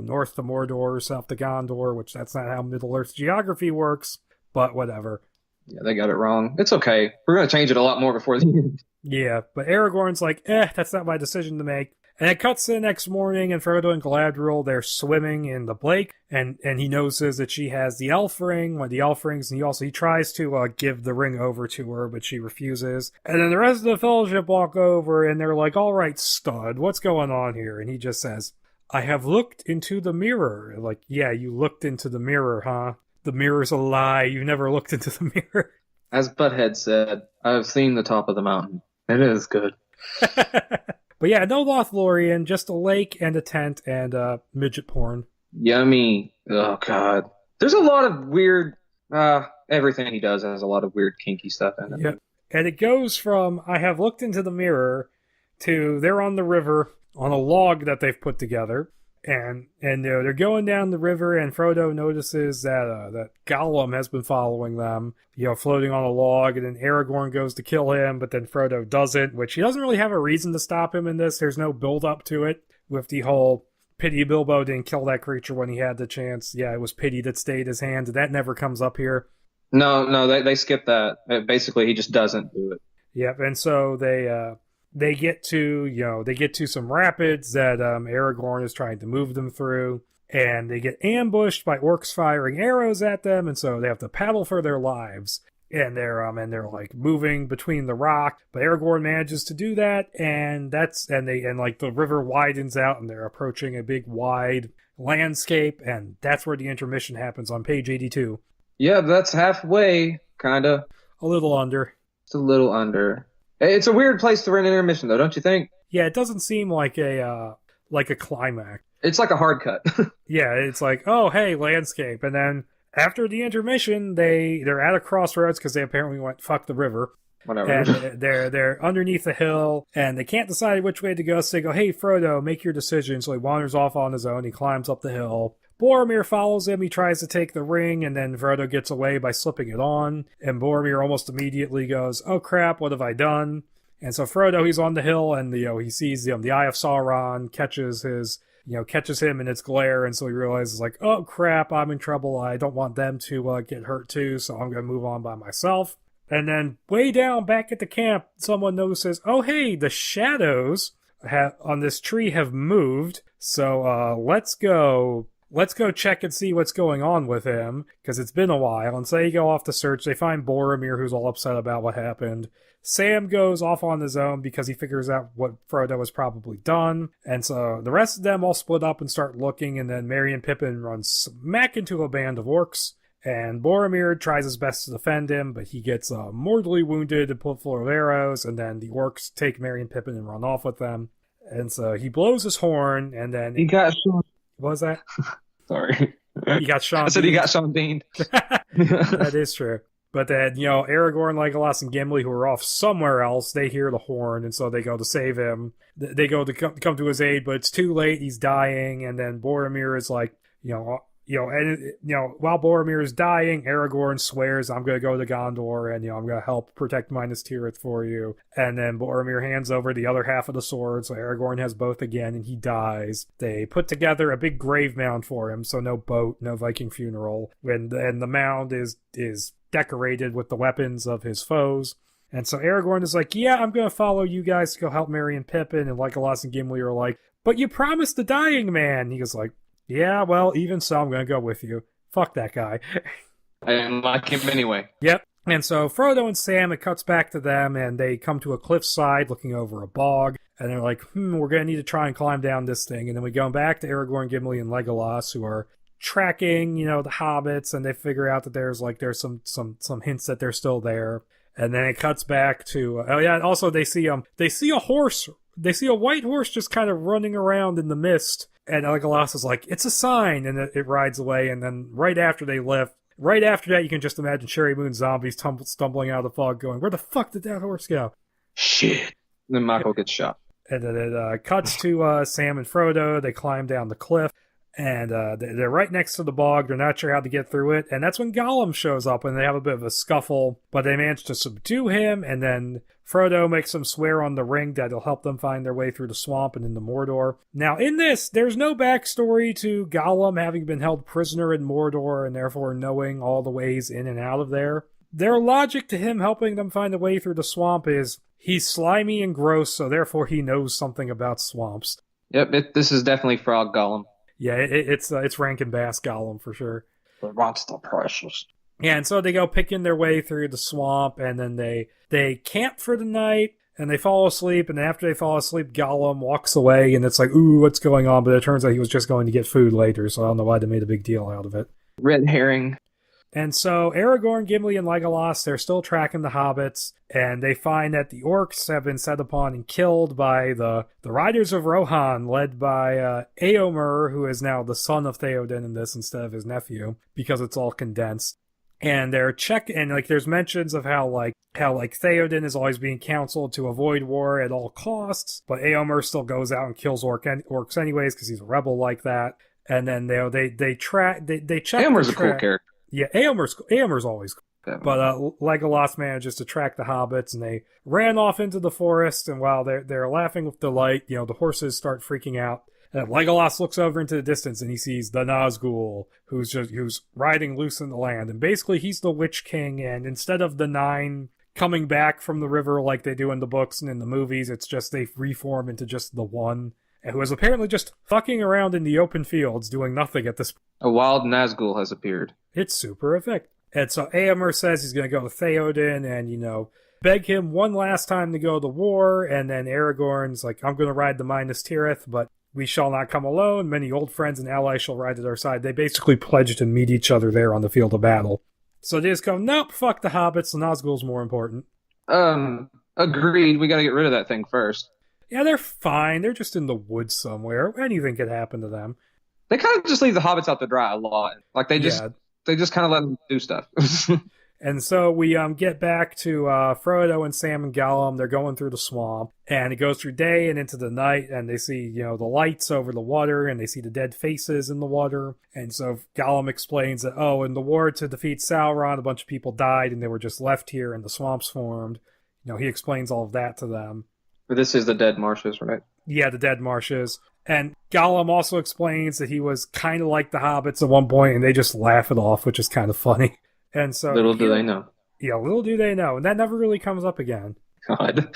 north to Mordor or south to Gondor, which that's not how Middle-earth geography works, but whatever. Yeah, they got it wrong. It's okay. We're going to change it a lot more before the end. Yeah, but Aragorn's like, that's not my decision to make. And it cuts to the next morning, and Frodo and Galadriel, they're swimming in the lake, and he notices that she has the elf ring, one of the elf rings, and he tries to give the ring over to her, but she refuses. And then the rest of the Fellowship walk over, and they're like, all right, stud, what's going on here? And he just says, I have looked into the mirror. Like, yeah, you looked into the mirror, huh? The mirror's a lie. You never looked into the mirror. As Butthead said, I've seen the top of the mountain. It is good. But yeah, no Lothlorien, just a lake and a tent and midget porn. Yummy. Oh, God. There's a lot of weird... everything he does has a lot of weird kinky stuff in it. Yep. And it goes from, I have looked into the mirror, to they're on the river on a log that they've put together. And they're going down the river, and Frodo notices that Gollum has been following them, floating on a log, and then Aragorn goes to kill him, but then Frodo doesn't, which he doesn't really have a reason to stop him in this. There's no build-up to it, with the whole pity Bilbo didn't kill that creature when he had the chance. Yeah, it was pity that stayed his hand. That never comes up here. No, they skip that. Basically, he just doesn't do it. Yep, and so they get to some rapids that Aragorn is trying to move them through, and they get ambushed by orcs firing arrows at them, and so they have to paddle for their lives. And they're like moving between the rock, but Aragorn manages to do that, and the river widens out, and they're approaching a big wide landscape, and that's where the intermission happens on page 82. Yeah, that's halfway, kinda. A little under. It's a little under. It's a weird place to run an intermission, though, don't you think? Yeah, it doesn't seem like a climax. It's like a hard cut. Yeah, it's like, oh, hey, landscape. And then after the intermission, they're at a crossroads because they apparently went, fuck the river. Whatever. And they're underneath the hill, and they can't decide which way to go, so they go, hey, Frodo, make your decision. So he wanders off on his own. He climbs up the hill. Boromir follows him. He tries to take the ring, and then Frodo gets away by slipping it on. And Boromir almost immediately goes, oh crap, what have I done? And so Frodo, he's on the hill, and he sees the Eye of Sauron catches him in its glare, and so he realizes, like, oh crap, I'm in trouble. I don't want them to get hurt too, so I'm going to move on by myself. And then way down back at the camp, someone notices, oh hey, the shadows on this tree have moved, so let's go let's go check and see what's going on with him, because it's been a while. And so they go off to search. They find Boromir, who's all upset about what happened. Sam goes off on his own because he figures out what Frodo has probably done. And so the rest of them all split up and start looking, and then Merry and Pippin run smack into a band of orcs. And Boromir tries his best to defend him, but he gets mortally wounded and put full of arrows, and then the orcs take Merry and Pippin and run off with them. And so he blows his horn, and then... He got Sean. What was that? Sorry. He got Sean I said he got Sean Bean. That is true. But then, Aragorn, Legolas, and Gimli, who are off somewhere else, they hear the horn, and so they go to save him. They go to come to his aid, but it's too late. He's dying, and then Boromir is like, while Boromir is dying, Aragorn swears, I'm going to go to Gondor, and, I'm going to help protect Minas Tirith for you. And then Boromir hands over the other half of the sword, so Aragorn has both again, and he dies. They put together a big grave mound for him, so no boat, no Viking funeral. And the mound is decorated with the weapons of his foes. And so Aragorn is like, yeah, I'm going to follow you guys to go help Merry and Pippin. And Legolas and Gimli are like, but you promised the dying man. He goes like, yeah, well, even so, I'm going to go with you. Fuck that guy. I didn't like him anyway. Yep. And so Frodo and Sam, it cuts back to them, and they come to a cliffside looking over a bog. And they're like, we're going to need to try and climb down this thing. And then we go back to Aragorn, Gimli, and Legolas, who are tracking, the hobbits, and they figure out that there's some hints that they're still there. And then it cuts back to also they see a horse, they see a white horse just kind of running around in the mist, and Legolas is like, it's a sign, and it rides away. And then right after that, you can just imagine Sherry Moon zombies stumbling out of the fog going, where the fuck did that horse go? Shit. And then Michael gets shot. And then it cuts to Sam and Frodo. They climb down the cliff. And they're right next to the bog. They're not sure how to get through it. And that's when Gollum shows up, and they have a bit of a scuffle. But they manage to subdue him, and then Frodo makes them swear on the ring that it'll help them find their way through the swamp and into Mordor. Now, in this, there's no backstory to Gollum having been held prisoner in Mordor and therefore knowing all the ways in and out of there. Their logic to him helping them find a way through the swamp is he's slimy and gross, so therefore he knows something about swamps. Yep, this is definitely Frog Gollum. Yeah, it's Rankin Bass Gollum for sure. The monster precious. Yeah, and so they go picking their way through the swamp, and then they camp for the night, and they fall asleep, and after they fall asleep, Gollum walks away, and it's like, ooh, what's going on? But it turns out he was just going to get food later, so I don't know why they made a big deal out of it. Red herring. And so Aragorn, Gimli, and Legolas, they're still tracking the hobbits, and they find that the orcs have been set upon and killed by the Riders of Rohan, led by Éomer, who is now the son of Theoden in this instead of his nephew, because it's all condensed. And they're there's mentions of how Theoden is always being counseled to avoid war at all costs, but Éomer still goes out and kills orcs anyways because he's a rebel like that. And then they check. Éomer's a cool character. Yeah, Éomer's always cool. Yeah. But Legolas manages to track the hobbits, and they ran off into the forest. And while they're laughing with delight, the horses start freaking out. And Legolas looks over into the distance, and he sees the Nazgul, who's riding loose in the land. And basically, he's the Witch King. And instead of the 9 coming back from the river like they do in the books and in the movies, it's just they reform into just the one, who is apparently just fucking around in the open fields, doing nothing at this point. A wild Nazgul has appeared. It's super effective. And so Éomer says he's going to go to Theoden and, beg him one last time to go to war. And then Aragorn's like, I'm going to ride the Minas Tirith, but we shall not come alone. Many old friends and allies shall ride at our side. They basically pledged to meet each other there on the field of battle. So they just go, nope, fuck the hobbits. The Nazgul's more important. Agreed. We got to get rid of that thing first. Yeah, they're fine. They're just in the woods somewhere. Anything could happen to them. They kind of just leave the hobbits out to dry a lot. Like they just kind of let them do stuff. And so we get back to Frodo and Sam and Gollum. They're going through the swamp, and it goes through day and into the night, and they see, the lights over the water, and they see the dead faces in the water. And so Gollum explains that, in the war to defeat Sauron, a bunch of people died, and they were just left here, and the swamps formed. He explains all of that to them. This is the Dead Marshes, right? Yeah, the Dead Marshes. And Gollum also explains that he was kind of like the hobbits at one point, and they just laugh it off, which is kind of funny. And so little do they know. Yeah, little do they know. And that never really comes up again. God.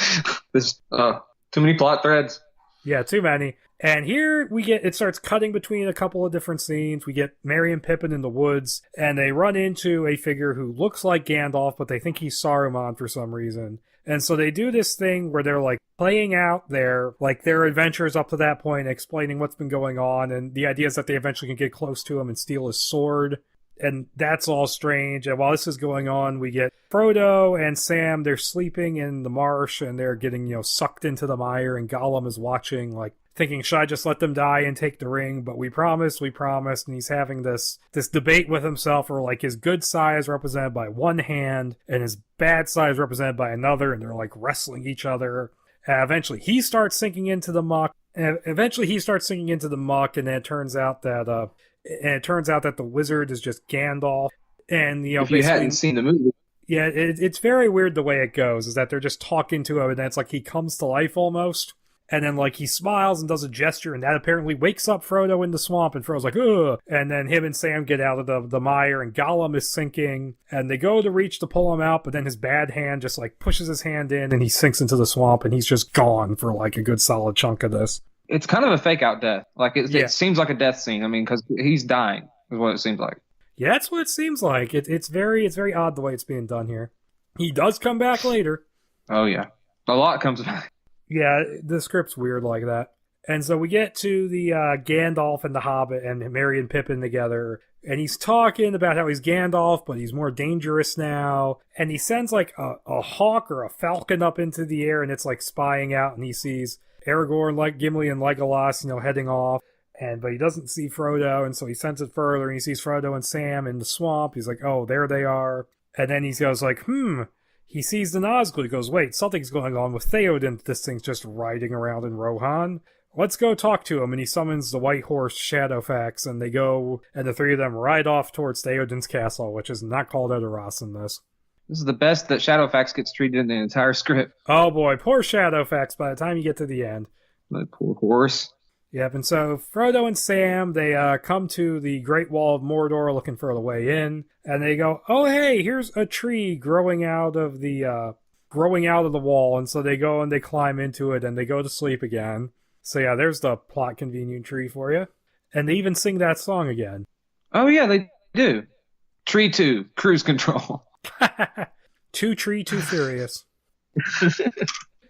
There's too many plot threads. Yeah, too many. And here it starts cutting between a couple of different scenes. We get Merry and Pippin in the woods, and they run into a figure who looks like Gandalf, but they think he's Saruman for some reason. And so they do this thing where they're like playing out their adventures up to that point, explaining what's been going on, and the idea is that they eventually can get close to him and steal his sword. And that's all strange. And while this is going on, we get Frodo and Sam, they're sleeping in the marsh and they're getting, sucked into the mire, and Gollum is watching, like, thinking, should I just let them die and take the ring? But we promised, and he's having this debate with himself where, like, his good side is represented by one hand and his bad side is represented by another, and they're, like, wrestling each other. Eventually he starts sinking into the muck, and then it turns out that the wizard is just Gandalf. And, if you hadn't seen the movie. Yeah, it's very weird the way it goes, is that they're just talking to him, and then it's like he comes to life almost. And then, like, he smiles and does a gesture, and that apparently wakes up Frodo in the swamp, and Frodo's like, ugh! And then him and Sam get out of the mire, and Gollum is sinking, and they go to reach to pull him out, but then his bad hand just, like, pushes his hand in, and he sinks into the swamp, and he's just gone for, like, a good solid chunk of this. It's kind of a fake-out death. Like, it seems like a death scene. I mean, because he's dying, is what it seems like. Yeah, that's what it seems like. It's very odd the way it's being done here. He does come back later. Oh, yeah. A lot comes back. Yeah, the script's weird like that. And so we get to the Gandalf and the Hobbit and Merry and Pippin together. And he's talking about how he's Gandalf, but he's more dangerous now. And he sends like a hawk or a falcon up into the air, and it's like spying out. And he sees Aragorn, like Gimli, and Legolas, heading off. But he doesn't see Frodo, and so he sends it further, and he sees Frodo and Sam in the swamp. He's like, oh, there they are. And then he goes like, He sees the Nazgul. He goes, wait, something's going on with Theoden. This thing's just riding around in Rohan. Let's go talk to him. And he summons the white horse Shadowfax, and they go, and the three of them ride off towards Theoden's castle, which is not called Edoras in this. This is the best that Shadowfax gets treated in the entire script. Oh boy, poor Shadowfax by the time you get to the end. That poor horse. Yep, and so Frodo and Sam, they come to the Great Wall of Mordor looking for the way in, and they go, oh hey, here's a tree growing out of the wall, and so they go and they climb into it, and they go to sleep again. So yeah, there's the plot convenient tree for you. And they even sing that song again. Oh yeah, they do. Tree 2, Cruise Control. Too tree, too furious.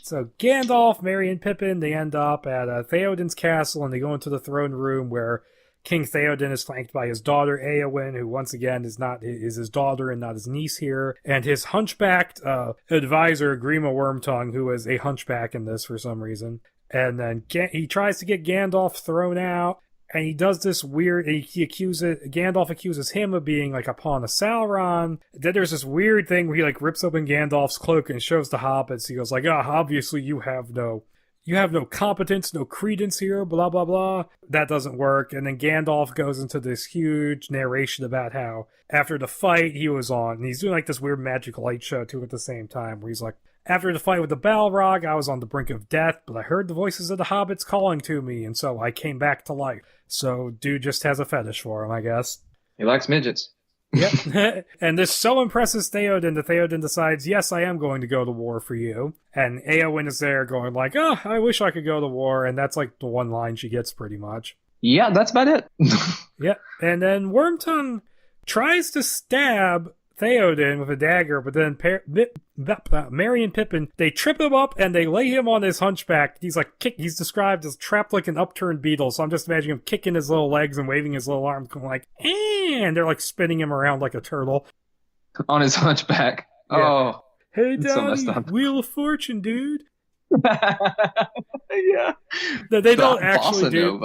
So Gandalf, Merry, and Pippin, they end up at Theoden's castle, and they go into the throne room where King Theoden is flanked by his daughter Éowyn, who once again is his daughter and not his niece here, and his hunchbacked advisor Grima Wormtongue, who is a hunchback in this for some reason. And then he tries to get Gandalf thrown out, and he does this weird. Gandalf accuses him of being like a pawn of Sauron. Then there's this weird thing where he like rips open Gandalf's cloak and shows the hobbits. He goes like, obviously you have no competence, no credence here, blah blah blah. That doesn't work. And then Gandalf goes into this huge narration about how after the fight he was on, and he's doing like this weird magic light show too at the same time, where he's like, after the fight with the Balrog, I was on the brink of death, but I heard the voices of the hobbits calling to me, and so I came back to life. So dude just has a fetish for him, I guess. He likes midgets. Yep. And this so impresses Theoden that Theoden decides, yes, I am going to go to war for you. And Éowyn is there going like, I wish I could go to war. And that's like the one line she gets pretty much. Yeah, that's about it. Yep. And then Wormtongue tries to stab Theoden with a dagger, but then Merry and Pippin, they trip him up and they lay him on his hunchback. He's described as trapped like an upturned beetle, so I'm just imagining him kicking his little legs and waving his little arms, going like, and they're like spinning him around like a turtle. On his hunchback. Yeah. Oh. Hey, Daddy, so Wheel of Fortune, dude. Yeah. They don't actually do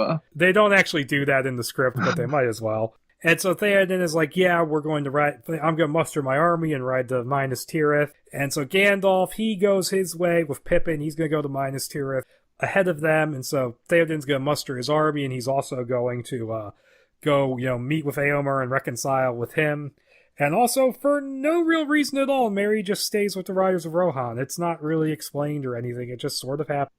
that in the script, but they might as well. And so Theoden is like, yeah, I'm going to muster my army and ride to Minas Tirith. And so Gandalf, he goes his way with Pippin. He's going to go to Minas Tirith ahead of them. And so Theoden's going to muster his army, and he's also going to go, meet with Éomer and reconcile with him. And also, for no real reason at all, Merry just stays with the Riders of Rohan. It's not really explained or anything. It just sort of happened.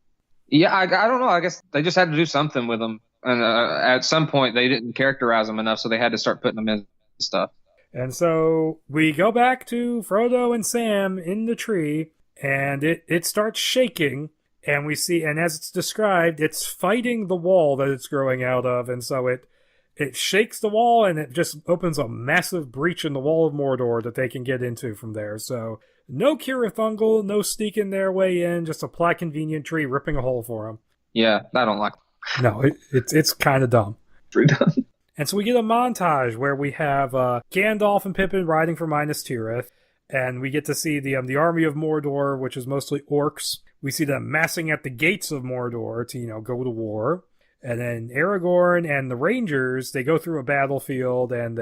Yeah, I don't know. I guess they just had to do something with them. And at some point, they didn't characterize them enough, so they had to start putting them in stuff. And so we go back to Frodo and Sam in the tree, and it starts shaking. And we see, and as it's described, it's fighting the wall that it's growing out of, and so it shakes the wall, and it just opens a massive breach in the wall of Mordor that they can get into from there. So no Kirathungal, no sneaking their way in, just a plot convenient tree ripping a hole for them. Yeah, I don't like it. No, it's kind of dumb. Pretty dumb. And so we get a montage where we have Gandalf and Pippin riding for Minas Tirith, and we get to see the army of Mordor, which is mostly orcs. We see them massing at the gates of Mordor to, go to war. And then Aragorn and the Rangers, they go through a battlefield, and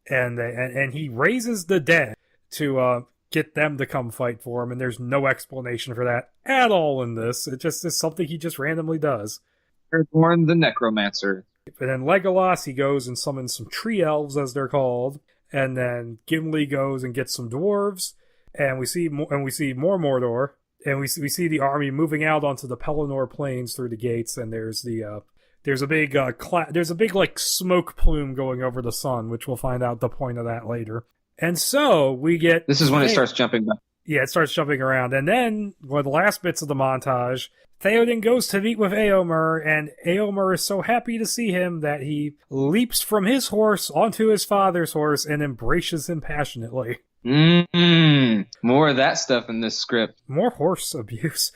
and he raises the dead to get them to come fight for him. And there's no explanation for that at all in this. It just is something he just randomly does. Aragorn the Necromancer. And then Legolas, he goes and summons some tree elves, as they're called. And then Gimli goes and gets some dwarves. And we see more Mordor. And we see the army moving out onto the Pelennor Plains through the gates, and there's a big like smoke plume going over the sun, which we'll find out the point of that later. And so we get this is when it starts jumping back. Yeah, it starts jumping around, and then one of the last bits of the montage, Theoden goes to meet with Eomer, and Eomer is so happy to see him that he leaps from his horse onto his father's horse and embraces him passionately. More of that stuff in this script. More horse abuse.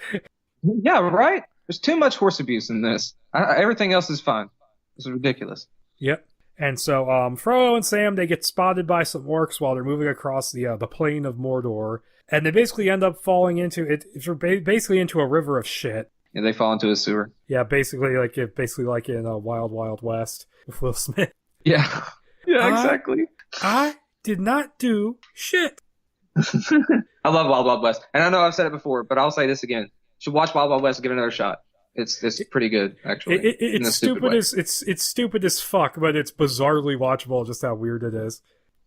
Yeah, right? There's too much horse abuse in this. Everything else is fine. This is ridiculous. Yep. And so Frodo and Sam, they get spotted by some orcs while they're moving across the plain of Mordor. And they basically end up falling into into a river of shit. Yeah, they fall into a sewer. Yeah, basically like in Wild Wild West with Will Smith. Yeah. Yeah, exactly. I did not do shit. I love Wild Wild West. And I know I've said it before, but I'll say this again. You should watch Wild Wild West and give it another shot. It's pretty good, actually. It's stupid as fuck, but it's bizarrely watchable just how weird it is.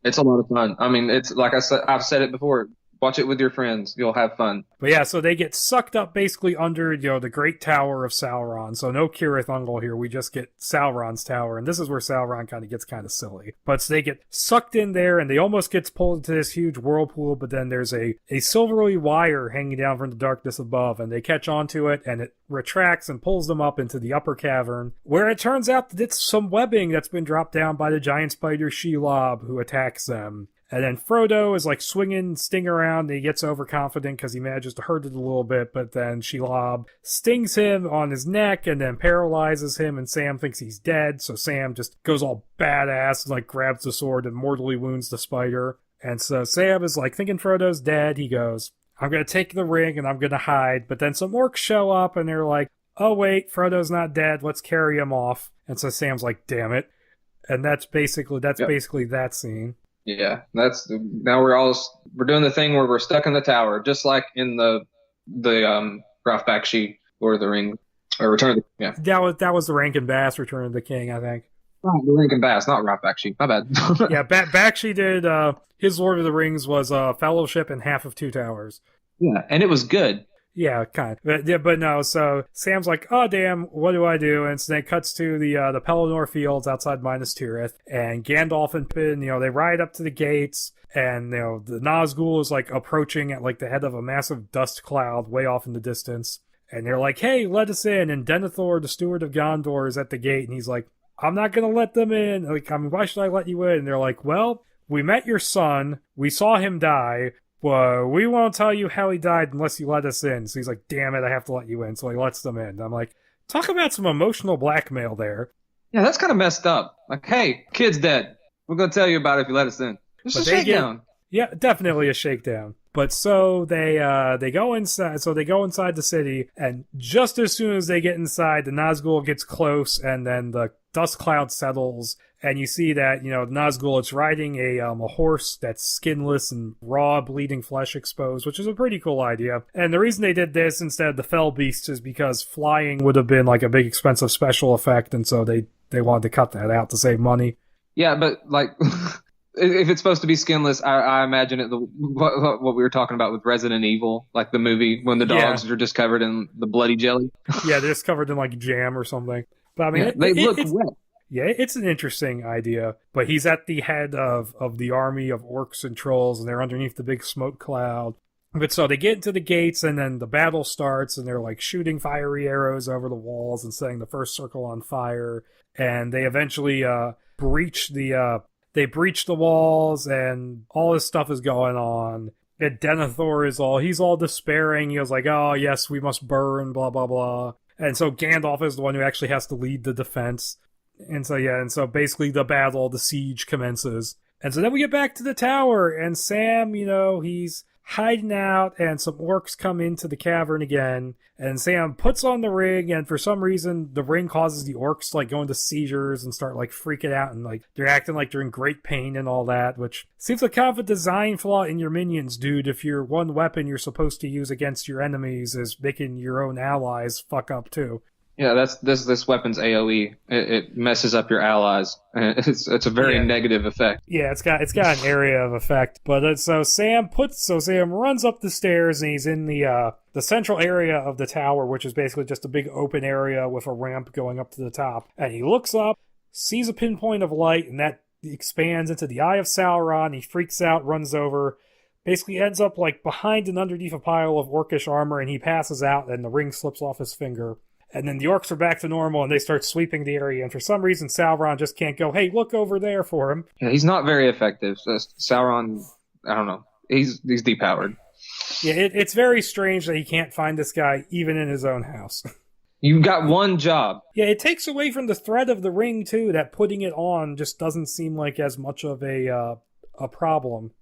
It's a lot of fun. I mean, it's like I've said it before. Watch it with your friends. You'll have fun. But yeah, so they get sucked up basically under, the Great Tower of Sauron. So no Kirathungal here. We just get Sauron's tower. And this is where Sauron kind of gets kind of silly. But so they get sucked in there, and they almost gets pulled into this huge whirlpool. But then there's a silvery wire hanging down from the darkness above. And they catch onto it, and it retracts and pulls them up into the upper cavern, where it turns out that it's some webbing that's been dropped down by the giant spider Shelob, who attacks them. And then Frodo is like swinging Sting around, and he gets overconfident because he manages to hurt it a little bit, but then Shelob stings him on his neck and then paralyzes him, and Sam thinks he's dead, so Sam just goes all badass and like grabs the sword and mortally wounds the spider. And so Sam is like thinking Frodo's dead. He goes, I'm going to take the ring and I'm going to hide. But then some orcs show up and they're like, oh wait, Frodo's not dead, let's carry him off. And so Sam's like, damn it. And that's basically that scene. Yeah, now we're doing the thing where we're stuck in the tower, just like in the Ralph Bakshi Lord of the Rings or Return of the That was the Rankin Bass Return of the King, I think. Oh, the Rankin Bass, not Ralph Bakshi. My bad. Yeah, Bakshi did his Lord of the Rings was Fellowship and Half of Two Towers. Yeah, and it was good. Yeah, kind of. But no, so Sam's like, oh, damn, what do I do? And so then it cuts to the Pelennor Fields outside Minas Tirith, and Gandalf and Pippin, they ride up to the gates, and, the Nazgul is, like, approaching at, like, the head of a massive dust cloud way off in the distance. And they're like, hey, let us in. And Denethor, the steward of Gondor, is at the gate, and he's like, I'm not going to let them in. Like, I mean, why should I let you in? And they're like, well, we met your son. We saw him die. Well, we won't tell you how he died unless you let us in. So he's like, damn it, I have to let you in. So he lets them in. And I'm like, talk about some emotional blackmail there. Yeah, that's kind of messed up. Like, hey, kid's dead. We're going to tell you about it if you let us in. Just a shakedown. Yeah, definitely a shakedown. But so they go inside. So they go inside the city, and just as soon as they get inside, the Nazgul gets close, and then the dust cloud settles, and you see that Nazgul, it's riding a horse that's skinless and raw, bleeding flesh exposed, which is a pretty cool idea. And the reason they did this instead of the fell beasts is because flying would have been like a big expensive special effect, and so they wanted to cut that out to save money. Yeah, but like. If it's supposed to be skinless, I imagine it what we were talking about with Resident Evil, like the movie when the dogs are just covered in the bloody jelly. Yeah, they're just covered in like jam or something. But I mean, they look wet. Yeah, it's an interesting idea. But he's at the head of the army of orcs and trolls, and they're underneath the big smoke cloud. But so they get into the gates, and then the battle starts, and they're like shooting fiery arrows over the walls and setting the first circle on fire. And they eventually breach the walls, and all this stuff is going on. And Denethor he's all despairing. He was like, "Oh yes, we must burn," blah blah blah. And so Gandalf is the one who actually has to lead the defense. And so basically the siege commences. And so then we get back to the tower, and Sam, he's hiding out, and some orcs come into the cavern again, and Sam puts on the ring, and for some reason the ring causes the orcs to like go into seizures and start like freaking out, and like they're acting like they're in great pain and all that, which seems like kind of a design flaw in your minions, dude. If your one weapon you're supposed to use against your enemies is making your own allies fuck up too. Yeah, that's this weapon's AoE. It messes up your allies. It's a very negative effect. Yeah, it's got an area of effect. But so Sam runs up the stairs, and he's in the central area of the tower, which is basically just a big open area with a ramp going up to the top. And he looks up, sees a pinpoint of light, and that expands into the Eye of Sauron. He freaks out, runs over, basically ends up like behind and underneath a pile of orcish armor, and he passes out, and the ring slips off his finger. And then the orcs are back to normal, and they start sweeping the area. And for some reason, Sauron just can't go, "Hey, look over there" for him. Yeah, he's not very effective. Sauron, I don't know. He's depowered. Yeah, it's very strange that he can't find this guy even in his own house. You've got one job. Yeah, it takes away from the threat of the ring, too, that putting it on just doesn't seem like as much of a problem.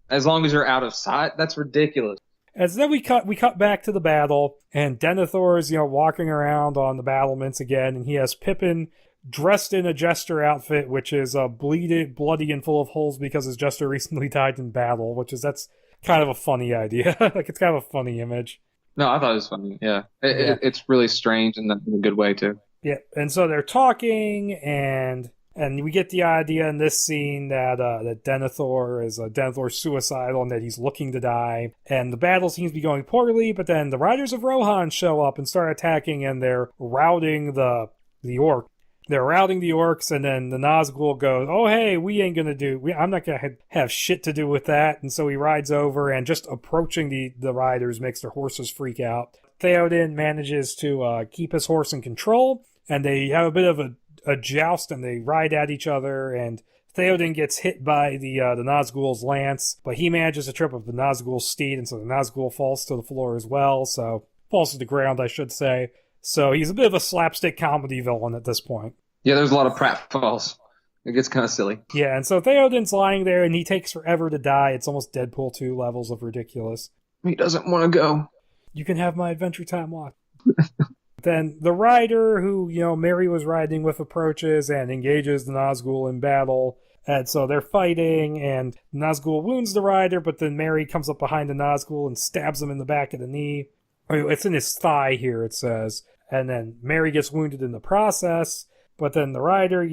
As long as you're out of sight, that's ridiculous. And so then we cut back to the battle, and Denethor is, walking around on the battlements again, and he has Pippin dressed in a jester outfit, which is bloody and full of holes because his jester recently died in battle, that's kind of a funny idea. Like, it's kind of a funny image. No, I thought it was funny, yeah. It's really strange in a good way, too. Yeah, and so they're talking, and we get the idea in this scene that Denethor's suicidal and that he's looking to die. And the battle seems to be going poorly, but then the Riders of Rohan show up and start attacking, and they're routing the orc. They're routing the orcs, and then the Nazgul goes, "Oh, hey, I'm not going to have shit to do with that." And so he rides over, and just approaching the riders makes their horses freak out. Theoden manages to keep his horse in control, and they have a bit of a joust, and they ride at each other, and Theoden gets hit by the Nazgul's lance, but he manages to trip up the Nazgul's steed, and so the Nazgul falls to the floor as well, falls to the ground, I should say. So he's a bit of a slapstick comedy villain at this point. Yeah, there's a lot of pratfalls. It gets kind of silly. Yeah, and so Theoden's lying there, and he takes forever to die. It's almost Deadpool 2 levels of ridiculous. He doesn't want to go. You can have my Adventure Time watch. Then the rider who, Merry was riding with approaches and engages the Nazgul in battle. And so they're fighting, and Nazgul wounds the rider, but then Merry comes up behind the Nazgul and stabs him in the back of the knee. It's in his thigh here, it says. And then Merry gets wounded in the process, but then the rider,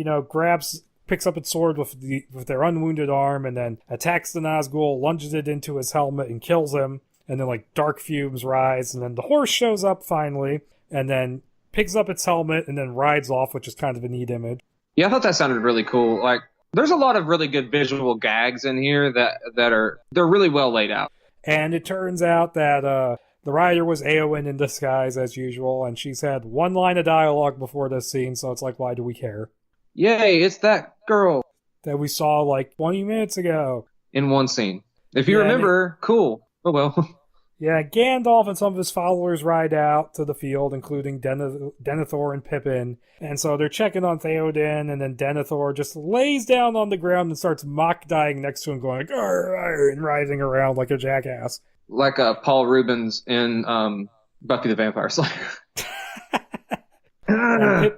picks up its sword with their unwounded arm, and then attacks the Nazgul, lunges it into his helmet, and kills him. And then, dark fumes rise, and then the horse shows up finally, and then picks up its helmet, and then rides off, which is kind of a neat image. Yeah, I thought that sounded really cool. There's a lot of really good visual gags in here they're really well laid out. And it turns out that the rider was Éowyn in disguise, as usual, and she's had one line of dialogue before this scene, so it's like, why do we care? Yay, it's that girl that we saw 20 minutes ago. In one scene. If you remember, cool. Oh well. Yeah, Gandalf and some of his followers ride out to the field, including Denethor and Pippin. And so they're checking on Theoden, and then Denethor just lays down on the ground and starts mock dying next to him, going "Arr, arr," and writhing around like a jackass. Like Paul Rubens in Buffy the Vampire Slayer. And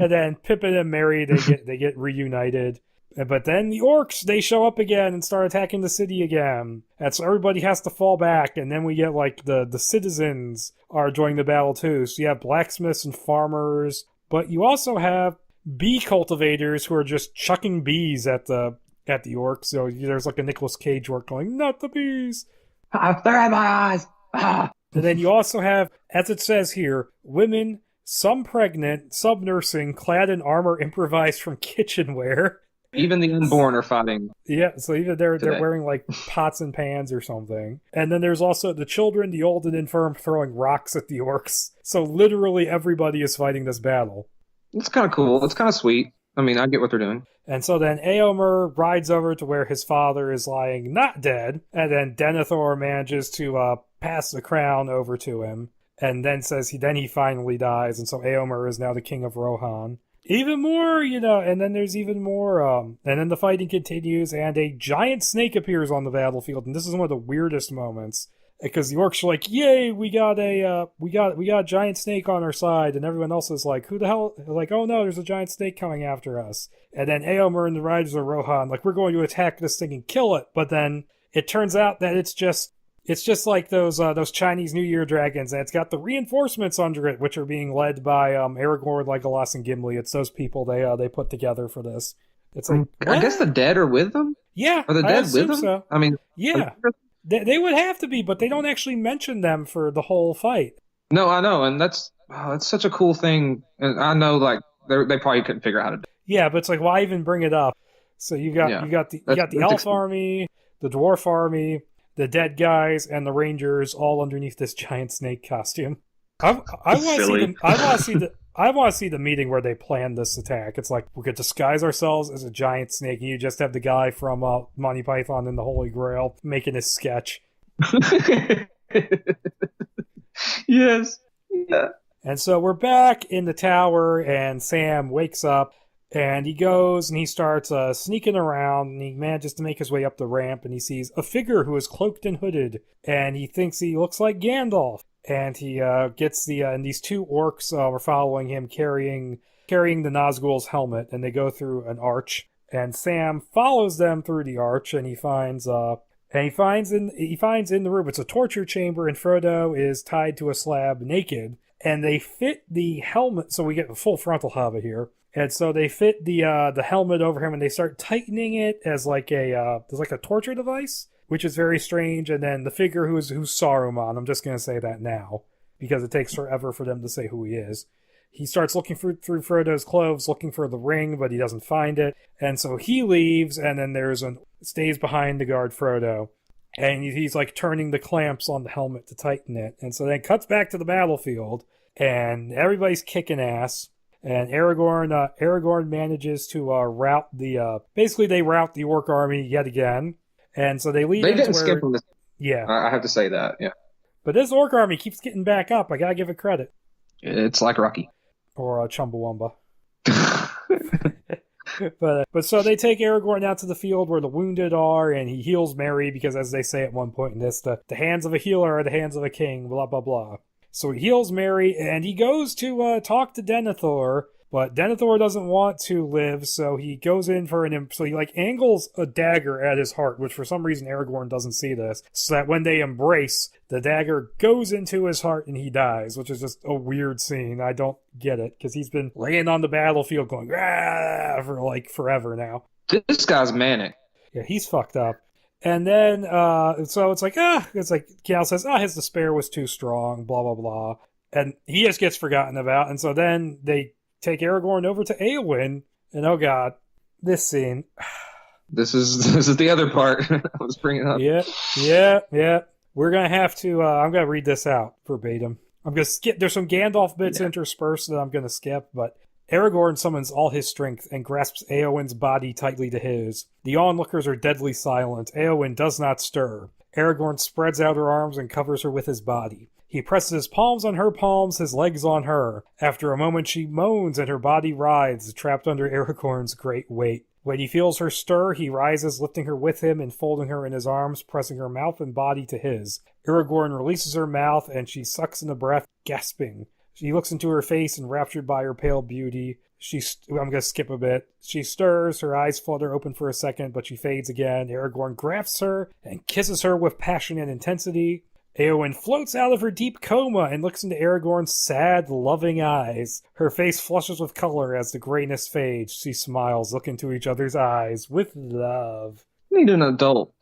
then Pippin and Merry, they get reunited. But then the orcs, they show up again and start attacking the city again. And so everybody has to fall back, and then we get the citizens are joining the battle too. So you have blacksmiths and farmers, but you also have bee cultivators who are just chucking bees at the orcs. So there's a Nicolas Cage orc going, "Not the bees! They're in my eyes!" Ah. And then you also have, as it says here, women, some pregnant, some nursing, clad in armor improvised from kitchenware. Even the unborn are fighting. Yeah, so even they're Today. wearing like pots and pans or something. And then there's also the children, the old and infirm throwing rocks at the orcs. So literally everybody is fighting this battle. It's kind of cool. It's kind of sweet. I mean, I get what they're doing. And so then Eomer rides over to where his father is lying not dead, and then Denethor manages to pass the crown over to him, and then says he finally dies, and so Eomer is now the king of Rohan. Even more, and then there's even more, and then the fighting continues, and a giant snake appears on the battlefield, and this is one of the weirdest moments, because the orcs are like, yay, we got a giant snake on our side, and everyone else is like, who the hell, like, oh no, there's a giant snake coming after us. And then Eomer and the Riders of Rohan, like, we're going to attack this thing and kill it, but then it turns out that it's just like those Chinese New Year dragons, and it's got the reinforcements under it, which are being led by Aragorn, Legolas, and Gimli. It's those people they put together for this. It's like, I guess the dead are with them. Yeah, are the dead with them? So. I mean, yeah, they would have to be, but they don't actually mention them for the whole fight. No, I know, and that's such a cool thing. And I know, like, they probably couldn't figure out how to do it. Yeah, but it's like, why even bring it up? So you got the elf army, the dwarf army, the dead guys, and the rangers all underneath this giant snake costume. I want to see the meeting where they plan this attack. It's like, we could disguise ourselves as a giant snake, and you just have the guy from Monty Python and the Holy Grail making his sketch. Yes. Yeah. And so we're back in the tower, and Sam wakes up, and he goes and he starts sneaking around, and he manages to make his way up the ramp, and he sees a figure who is cloaked and hooded, and he thinks he looks like Gandalf. And he gets and these two orcs are following him, carrying the Nazgul's helmet, and they go through an arch. And Sam follows them through the arch, and he finds in the room, it's a torture chamber, and Frodo is tied to a slab naked. And they fit the helmet, so we get a full frontal hobbit here. And so they fit the helmet over him, and they start tightening it as like a torture device, which is very strange. And then the figure who's Saruman, I'm just going to say that now, because it takes forever for them to say who he is. He starts looking through Frodo's clothes, looking for the ring, but he doesn't find it. And so he leaves, and then stays behind to guard Frodo. And he's like turning the clamps on the helmet to tighten it. And so then it cuts back to the battlefield, and everybody's kicking ass. And Aragorn manages to rout the orc army yet again. And so they lead They into didn't skip on this. Yeah. I have to say that, yeah. But this orc army keeps getting back up. I gotta give it credit. It's like Rocky. Or Chumbawamba. But so they take Aragorn out to the field where the wounded are, and he heals Merry, because as they say at one point in this, the hands of a healer are the hands of a king, blah, blah, blah. So he heals Merry, and he goes to talk to Denethor, but Denethor doesn't want to live, so he goes in for so he angles a dagger at his heart, which for some reason Aragorn doesn't see this, so that when they embrace, the dagger goes into his heart and he dies, which is just a weird scene. I don't get it, because he's been laying on the battlefield going, "Rah!" for forever now. This guy's manic. Yeah, he's fucked up. And then, so it's like Gal says, his despair was too strong, blah, blah, blah. And he just gets forgotten about. And so then they take Aragorn over to Éowyn, and oh god, this scene. This is the other part I was bringing up. Yeah. We're gonna have to. I'm gonna read this out verbatim. I'm gonna skip. There's some Gandalf bits interspersed that I'm gonna skip, but Aragorn summons all his strength and grasps Éowyn's body tightly to his. The onlookers are deadly silent. Éowyn does not stir. Aragorn spreads out her arms and covers her with his body. He presses his palms on her palms, his legs on her. After a moment she moans and her body writhes, trapped under Aragorn's great weight. When he feels her stir, he rises, lifting her with him and folding her in his arms, pressing her mouth and body to his. Aragorn releases her mouth, and she sucks in a breath, gasping. He looks into her face, enraptured by her pale beauty. I'm going to skip a bit. She stirs, her eyes flutter open for a second, but she fades again. Aragorn grasps her and kisses her with passion and intensity. Éowyn floats out of her deep coma and looks into Aragorn's sad, loving eyes. Her face flushes with color as the grayness fades. She smiles, look into each other's eyes with love. You need an adult.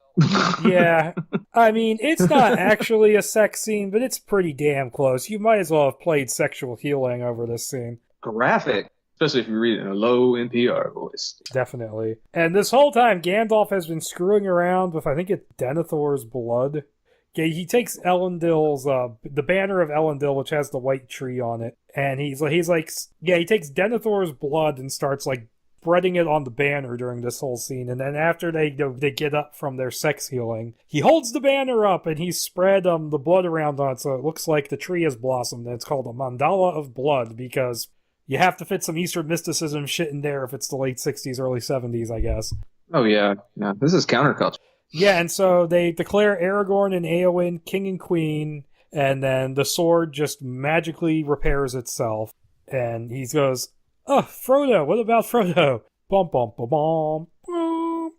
Yeah, I mean, it's not actually a sex scene, but it's pretty damn close. You might as well have played Sexual Healing over this scene. Graphic. especially if you read it in a low NPR voice. Definitely. And this whole time, Gandalf has been screwing around with, I think it's Denethor's blood. Okay, he takes Elendil's, the banner of Elendil, which has the white tree on it, and he takes Denethor's blood and starts, like, spreading it on the banner during this whole scene. And then after they get up from their sex healing, he holds the banner up and he's spread the blood around on it, so it looks like the tree has blossomed. And it's called a mandala of blood because you have to fit some Eastern mysticism shit in there if it's the late 60s, early 70s, I guess. Oh, yeah. This is counterculture. Yeah, and so they declare Aragorn and Éowyn king and queen, and then the sword just magically repairs itself. And he goes, "Oh, Frodo, what about Frodo?" Bum, bum, bum, bum, bum.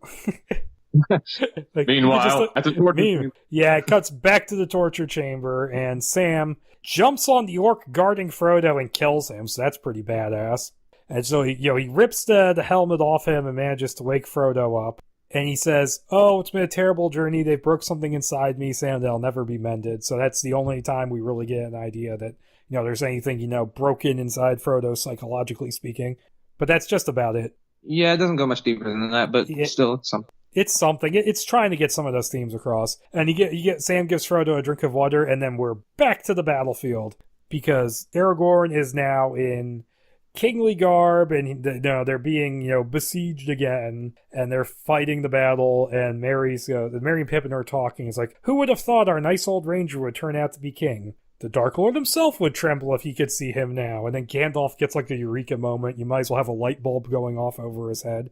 Meanwhile, at the torture chamber. Yeah, it cuts back to the torture chamber, and Sam jumps on the orc guarding Frodo and kills him, so that's pretty badass. And so he rips the helmet off him and manages to wake Frodo up. And he says, "Oh, it's been a terrible journey. They broke something inside me, Sam, that'll never be mended." So that's the only time we really get an idea that, there's anything, broken inside Frodo, psychologically speaking. But that's just about it. Yeah, it doesn't go much deeper than that, but still, it's something. It's something. It's trying to get some of those themes across. And Sam gives Frodo a drink of water, and then we're back to the battlefield. Because Aragorn is now in kingly garb, and they're being besieged again, and they're fighting the battle. And Merry and Pippin are talking. It's like, who would have thought our nice old ranger would turn out to be king? The Dark Lord himself would tremble if he could see him now. And then Gandalf gets like a eureka moment. You might as well have a light bulb going off over his head.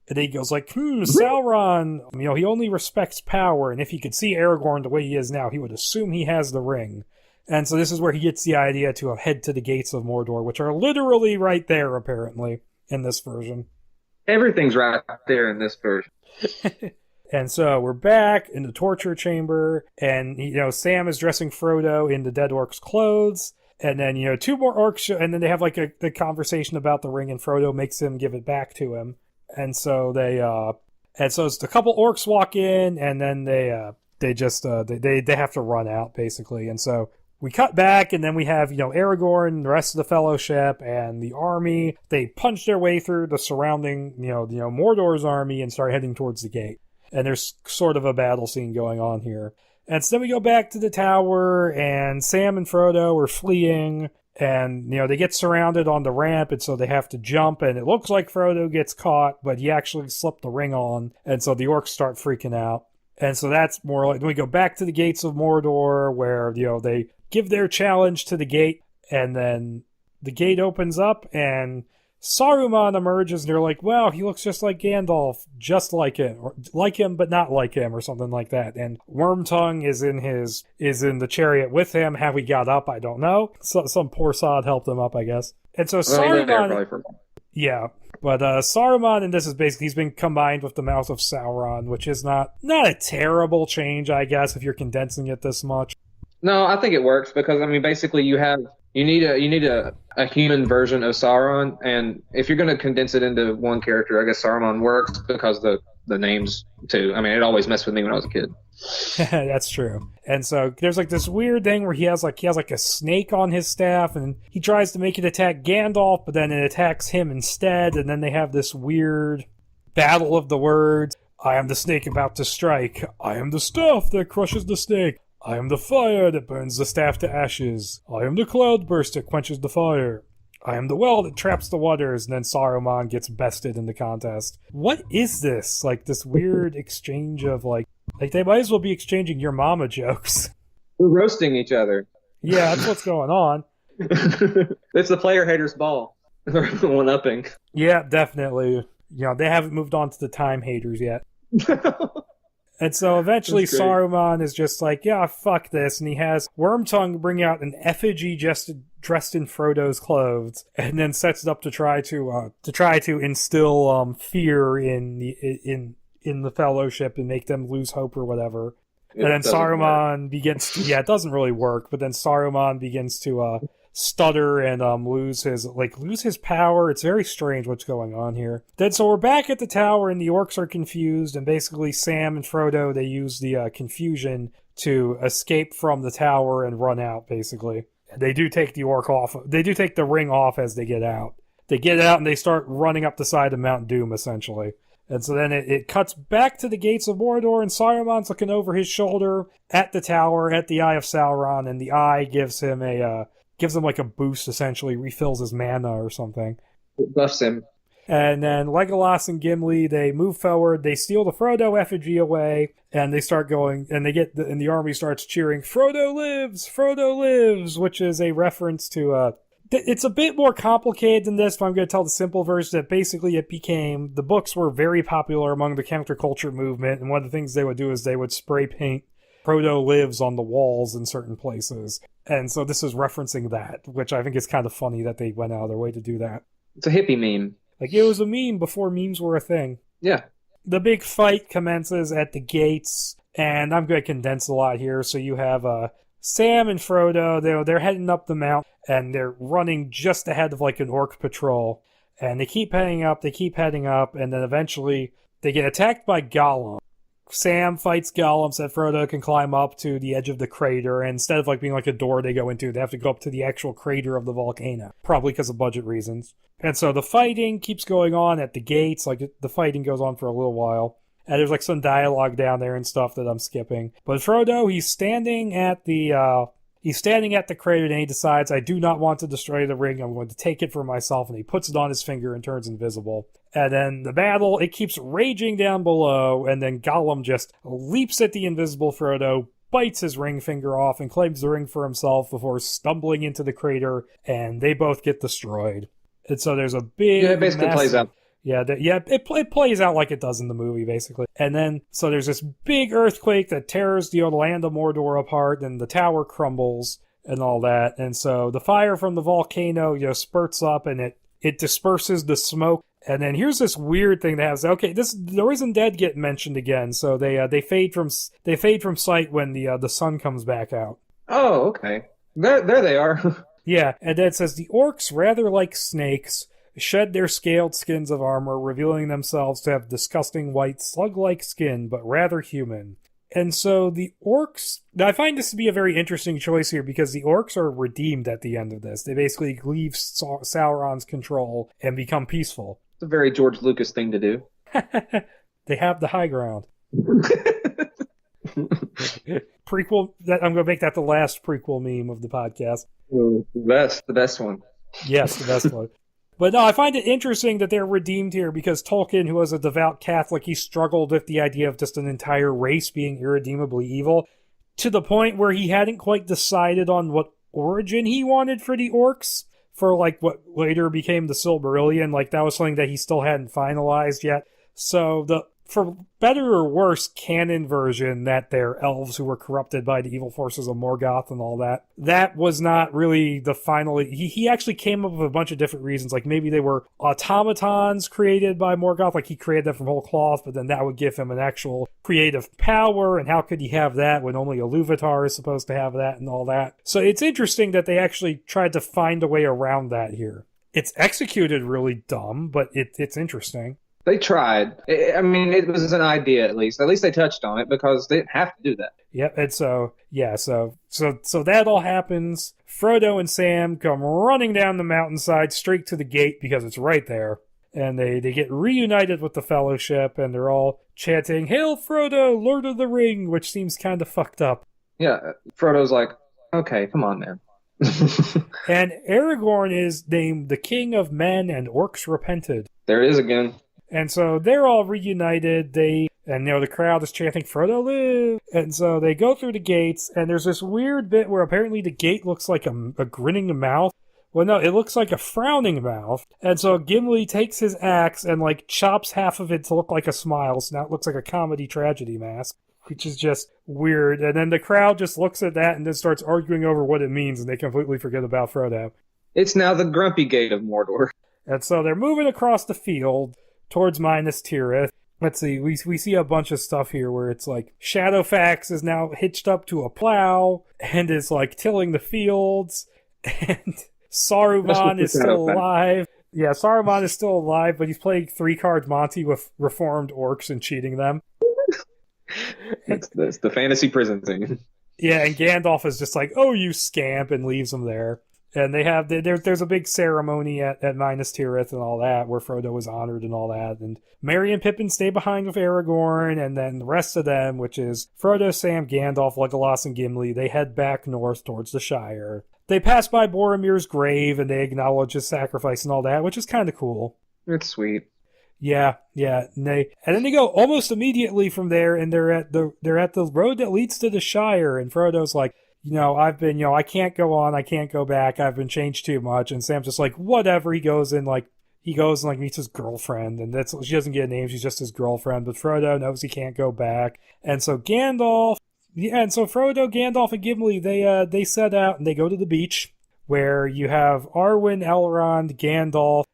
And then he goes like, Sauron, he only respects power, and if he could see Aragorn the way he is now, he would assume he has the ring. And so this is where he gets the idea to head to the gates of Mordor, which are literally right there, apparently, in this version. Everything's right there in this version. And so we're back in the torture chamber, and Sam is dressing Frodo in the dead orc's clothes, and then two more orcs, and then they have like a conversation about the ring, and Frodo makes him give it back to him. And so it's a couple orcs walk in, and then they have to run out basically. And so we cut back, and then we have Aragorn, the rest of the Fellowship, and the army. They punch their way through the surrounding Mordor's army and start heading towards the gate. And there's sort of a battle scene going on here. And so then we go back to the tower, and Sam and Frodo are fleeing. And, they get surrounded on the ramp, and so they have to jump, and it looks like Frodo gets caught, but he actually slipped the ring on, and so the orcs start freaking out. And so that's more like, we go back to the gates of Mordor, where, they give their challenge to the gate, and then the gate opens up, and Saruman emerges, and they're like, wow, he looks just like Gandalf, just like him, or like him but not like him, or something like that. And Wormtongue is in the chariot with him. How he got up, I don't know. So, some poor sod helped him up, I guess. And so Saruman, yeah, but Saruman in this is basically, he's been combined with the mouth of Sauron, which is not a terrible change, I guess, if you're condensing it this much. No, I think it works because basically you need a human version of Sauron, and if you're going to condense it into one character, I guess Saruman works because the names too. It always messed with me when I was a kid. That's true. And so there's like this weird thing where he has like a snake on his staff, and he tries to make it attack Gandalf, but then it attacks him instead, and then they have this weird battle of the words. I am the snake about to strike. I am the staff that crushes the snake. I am the fire that burns the staff to ashes. I am the cloudburst that quenches the fire. I am the well that traps the waters. And then Saruman gets bested in the contest. What is this? Like this weird exchange of like they might as well be exchanging your mama jokes. We're roasting each other. Yeah, that's what's going on. It's the player haters ball. They're one-upping. Yeah, definitely. They haven't moved on to the time haters yet. And so eventually Saruman is just like, yeah, fuck this. And he has Wormtongue bring out an effigy just dressed in Frodo's clothes, and then sets it up to try to instill fear in the Fellowship and make them lose hope or whatever. And then Saruman begins to, it doesn't really work, but then Saruman begins to stutter and lose his power. It's very strange what's going on here. Then so we're back at the tower, and the orcs are confused, and basically Sam and Frodo, they use the confusion to escape from the tower and run out, basically. They do take the orc off. They do take the ring off as they get out. they get out and they start running up the side of Mount Doom, essentially. And so then it cuts back to the gates of Mordor, and Saruman's looking over his shoulder at the tower, at the Eye of Sauron, and the eye gives him like a boost, essentially, refills his mana or something. It buffs him. And then Legolas and Gimli, they move forward, they steal the Frodo effigy away, and they start going, and and the army starts cheering, Frodo lives, which is a reference to, it's a bit more complicated than this, but I'm going to tell the simple version that basically the books were very popular among the counterculture movement, and one of the things they would do is they would spray paint Frodo lives on the walls in certain places. And so this is referencing that, which I think is kind of funny that they went out of their way to do that. It's a hippie meme. Like, it was a meme before memes were a thing. Yeah. The big fight commences at the gates, and I'm going to condense a lot here. So you have Sam and Frodo, they're heading up the mountain, and they're running just ahead of like an orc patrol. And they keep heading up, and then eventually they get attacked by Gollum. Sam fights Gollum so that Frodo can climb up to the edge of the crater, and instead of like being like a door they go into, they have to go up to the actual crater of the volcano, probably because of budget reasons. And so the fighting keeps going on at the gates, like the fighting goes on for a little while, and there's like some dialogue down there and stuff that I'm skipping. But Frodo, he's standing at the crater, and he decides, I do not want to destroy the ring, I'm going to take it for myself, and he puts it on his finger and turns invisible. And then the battle, it keeps raging down below, and then Gollum just leaps at the invisible Frodo, bites his ring finger off, and claims the ring for himself before stumbling into the crater, and they both get destroyed. And so there's a big... Yeah, it basically plays out. Yeah, it plays out like it does in the movie, basically. And then, so there's this big earthquake that tears the land of Mordor apart, and the tower crumbles, and all that. And so the fire from the volcano, spurts up, and it disperses the smoke. And then here's this weird thing that has, okay, the Risen Dead get mentioned again, so they fade from sight when the sun comes back out. Oh, okay. There they are. Yeah, and then it says, the orcs, rather like snakes, shed their scaled skins of armor, revealing themselves to have disgusting white slug-like skin, but rather human. And so the orcs... Now, I find this to be a very interesting choice here, because the orcs are redeemed at the end of this. They basically leave Sauron's control and become peaceful. It's a very George Lucas thing to do. They have the high ground. Prequel... I'm going to make that the last prequel meme of the podcast. Ooh, the best one. Yes, the best one. But no, I find it interesting that they're redeemed here, because Tolkien, who was a devout Catholic, he struggled with the idea of just an entire race being irredeemably evil, to the point where he hadn't quite decided on what origin he wanted for the orcs, for like what later became the Silmarillion. Like, that was something that he still hadn't finalized yet. So for better or worse, canon version that they're elves who were corrupted by the evil forces of Morgoth and all that. That was not really the final... He actually came up with a bunch of different reasons. Like, maybe they were automatons created by Morgoth, like he created them from whole cloth, but then that would give him an actual creative power, and how could he have that when only a Iluvatar is supposed to have that and all that? So it's interesting that they actually tried to find a way around that here. It's executed really dumb, but it's interesting. They tried. I mean, it was an idea, at least. At least they touched on it, because they didn't have to do that. Yep, and so that all happens. Frodo and Sam come running down the mountainside straight to the gate, because it's right there. And they get reunited with the Fellowship, and they're all chanting, "Hail Frodo, Lord of the Ring," which seems kind of fucked up. Yeah, Frodo's like, okay, come on, man. And Aragorn is named the King of Men, and Orcs repented. There it is again. And so they're all reunited, the crowd is chanting, "Frodo live!" And so they go through the gates, and there's this weird bit where apparently the gate looks like a grinning mouth. Well, no, it looks like a frowning mouth. And so Gimli takes his axe and, chops half of it to look like a smile, so now it looks like a comedy tragedy mask, which is just weird. And then the crowd just looks at that and then starts arguing over what it means, and they completely forget about Frodo. It's now the grumpy gate of Mordor. And so they're moving across the field towards Minas Tirith. Let's see, we see a bunch of stuff here where it's like Shadowfax is now hitched up to a plow and is tilling the fields, and Saruman is still alive. Yeah, Saruman is still alive, but he's playing 3-card Monty with reformed orcs and cheating them. It's the fantasy prison thing. Yeah, and Gandalf is just like, "Oh, you scamp," and leaves him there. And there's a big ceremony at Minas Tirith and all that, where Frodo was honored and all that. And Merry and Pippin stay behind with Aragorn, and then the rest of them, which is Frodo, Sam, Gandalf, Legolas, and Gimli, they head back north towards the Shire. They pass by Boromir's grave, and they acknowledge his sacrifice and all that, which is kind of cool. It's sweet. Yeah. And then they go almost immediately from there, and they're at the road that leads to the Shire, and Frodo's like, I can't go on, I can't go back, I've been changed too much. And Sam's just like, whatever. He goes and meets his girlfriend, and she doesn't get a name, she's just his girlfriend. But Frodo knows he can't go back. And so Frodo, Gandalf, and Gimli, they set out and they go to the beach, where you have Arwen, Elrond, Gandalf,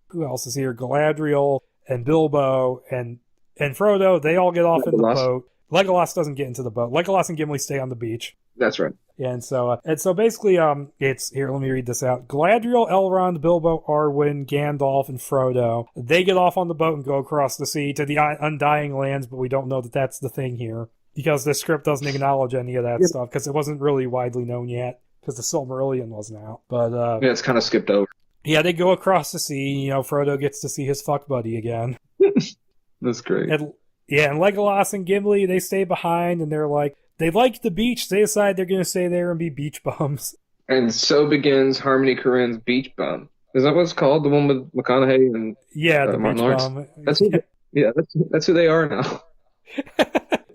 who else is here? Galadriel and Bilbo and Frodo. They all get off in the boat. Legolas doesn't get into the boat. Legolas and Gimli stay on the beach. That's right. Yeah, and so basically, it's here. Let me read this out. Galadriel, Elrond, Bilbo, Arwen, Gandalf, and Frodo. They get off on the boat and go across the sea to the Undying Lands, but we don't know that that's the thing here because the script doesn't acknowledge any of that stuff because it wasn't really widely known yet because the Silmarillion wasn't out. But yeah, it's kind of skipped over. Yeah, they go across the sea. Frodo gets to see his fuck buddy again. That's great. And Legolas and Gimli, they stay behind, and they like the beach. They decide they're going to stay there and be beach bums. And so begins Harmony Korine's Beach Bum. Is that what it's called? The one with McConaughey and the Martin beach Lawrence? bum. That's who they are now.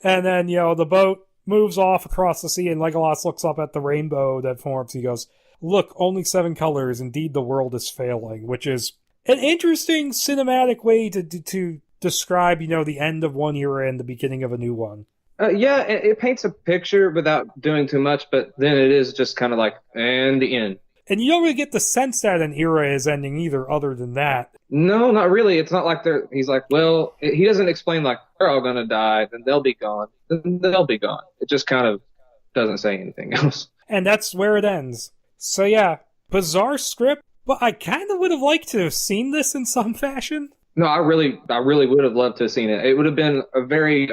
And then, the boat moves off across the sea, and Legolas looks up at the rainbow that forms. He goes, "Look, only 7 colors. Indeed, the world is failing," which is an interesting cinematic way to describe, the end of one era and the beginning of a new one. Yeah, it paints a picture without doing too much, but then it is just kind of like, and the end. And you don't really get the sense that an era is ending either, other than that. No, not really. It's not like he's like, well, he doesn't explain like, they're all going to die, then they'll be gone. Then they'll be gone. It just kind of doesn't say anything else. And that's where it ends. So yeah, bizarre script, but I kind of would have liked to have seen this in some fashion. No, I really would have loved to have seen it. It would have been a very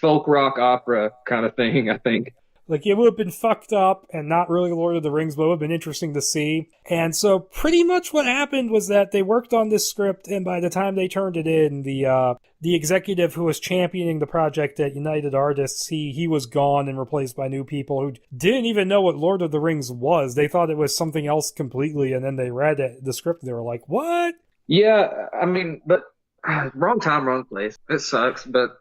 folk rock opera kind of thing, I think. Like, it would have been fucked up and not really Lord of the Rings, but it would have been interesting to see. And so pretty much what happened was that they worked on this script, and by the time they turned it in, the executive who was championing the project at United Artists, he was gone and replaced by new people who didn't even know what Lord of the Rings was. They thought it was something else completely, and then they read the script and they were like, what? Yeah, I mean, but wrong time, wrong place. It sucks, but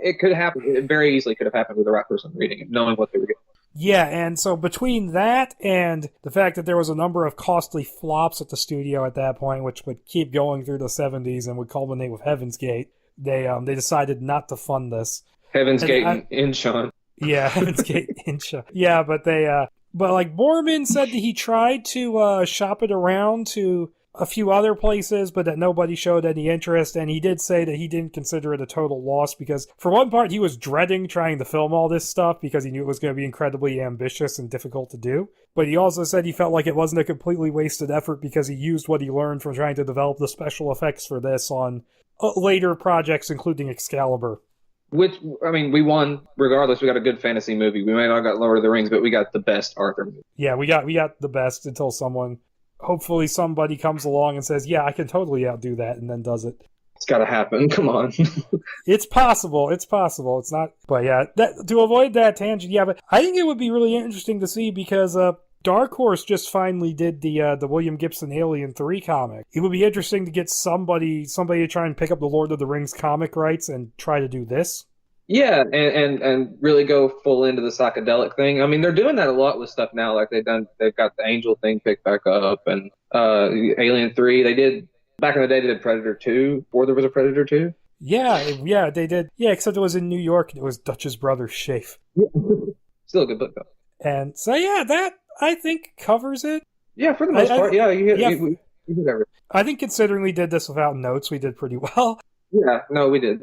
it could happen. It very easily could have happened with the right person reading it, knowing what they were getting. Yeah, and so between that and the fact that there was a number of costly flops at the studio at that point, which would keep going through the 70s and would culminate with Heaven's Gate, they decided not to fund this. Heaven's Gate in Inchon. Yeah, Heaven's Gate in Inchon. Yeah, but Borman said that he tried to shop it around to a few other places, but that nobody showed any interest, and he did say that he didn't consider it a total loss because, for one part, he was dreading trying to film all this stuff because he knew it was going to be incredibly ambitious and difficult to do. But he also said he felt like it wasn't a completely wasted effort because he used what he learned from trying to develop the special effects for this on later projects, including Excalibur. Which, I mean, we won regardless. We got a good fantasy movie. We may not got Lord of the Rings, but we got the best Arthur movie. Yeah, we got the best until hopefully somebody comes along and says, yeah, I can totally outdo that, and then does it. It's got to happen. Come on. It's possible. It's not. But yeah, to avoid that tangent, yeah, but I think it would be really interesting to see because Dark Horse just finally did the William Gibson Alien 3 comic. It would be interesting to get somebody to try and pick up the Lord of the Rings comic rights and try to do this. Yeah, and really go full into the psychedelic thing. I mean, they're doing that a lot with stuff now. Like they've got the Angel thing picked back up, and Alien 3. They did back in the day. They did Predator 2, or there was a Predator 2. Yeah, they did. Yeah, except it was in New York, and it was Dutch's brother Shafe. Still a good book though. And so yeah, that I think covers it. Yeah, for the most part. Yeah, you hit everything. I think considering we did this without notes, we did pretty well. Yeah, no, we did.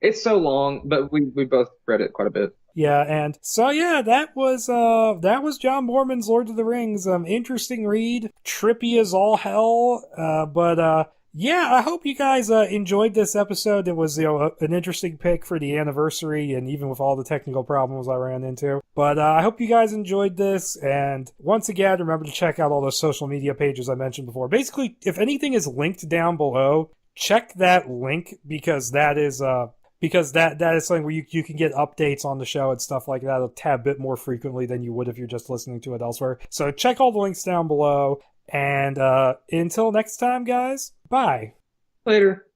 It's so long, but we both read it quite a bit. Yeah, and so yeah, that was John Borman's Lord of the Rings. Interesting read, trippy as all hell, but Yeah, I hope you guys enjoyed this episode. It was, an interesting pick for the anniversary, and even with all the technical problems I ran into. But I hope you guys enjoyed this. And once again, remember to check out all those social media pages I mentioned before. Basically, if anything is linked down below, check that link because that is something where you can get updates on the show and stuff like that a tad bit more frequently than you would if you're just listening to it elsewhere. So check all the links down below. And until next time, guys, bye. Later.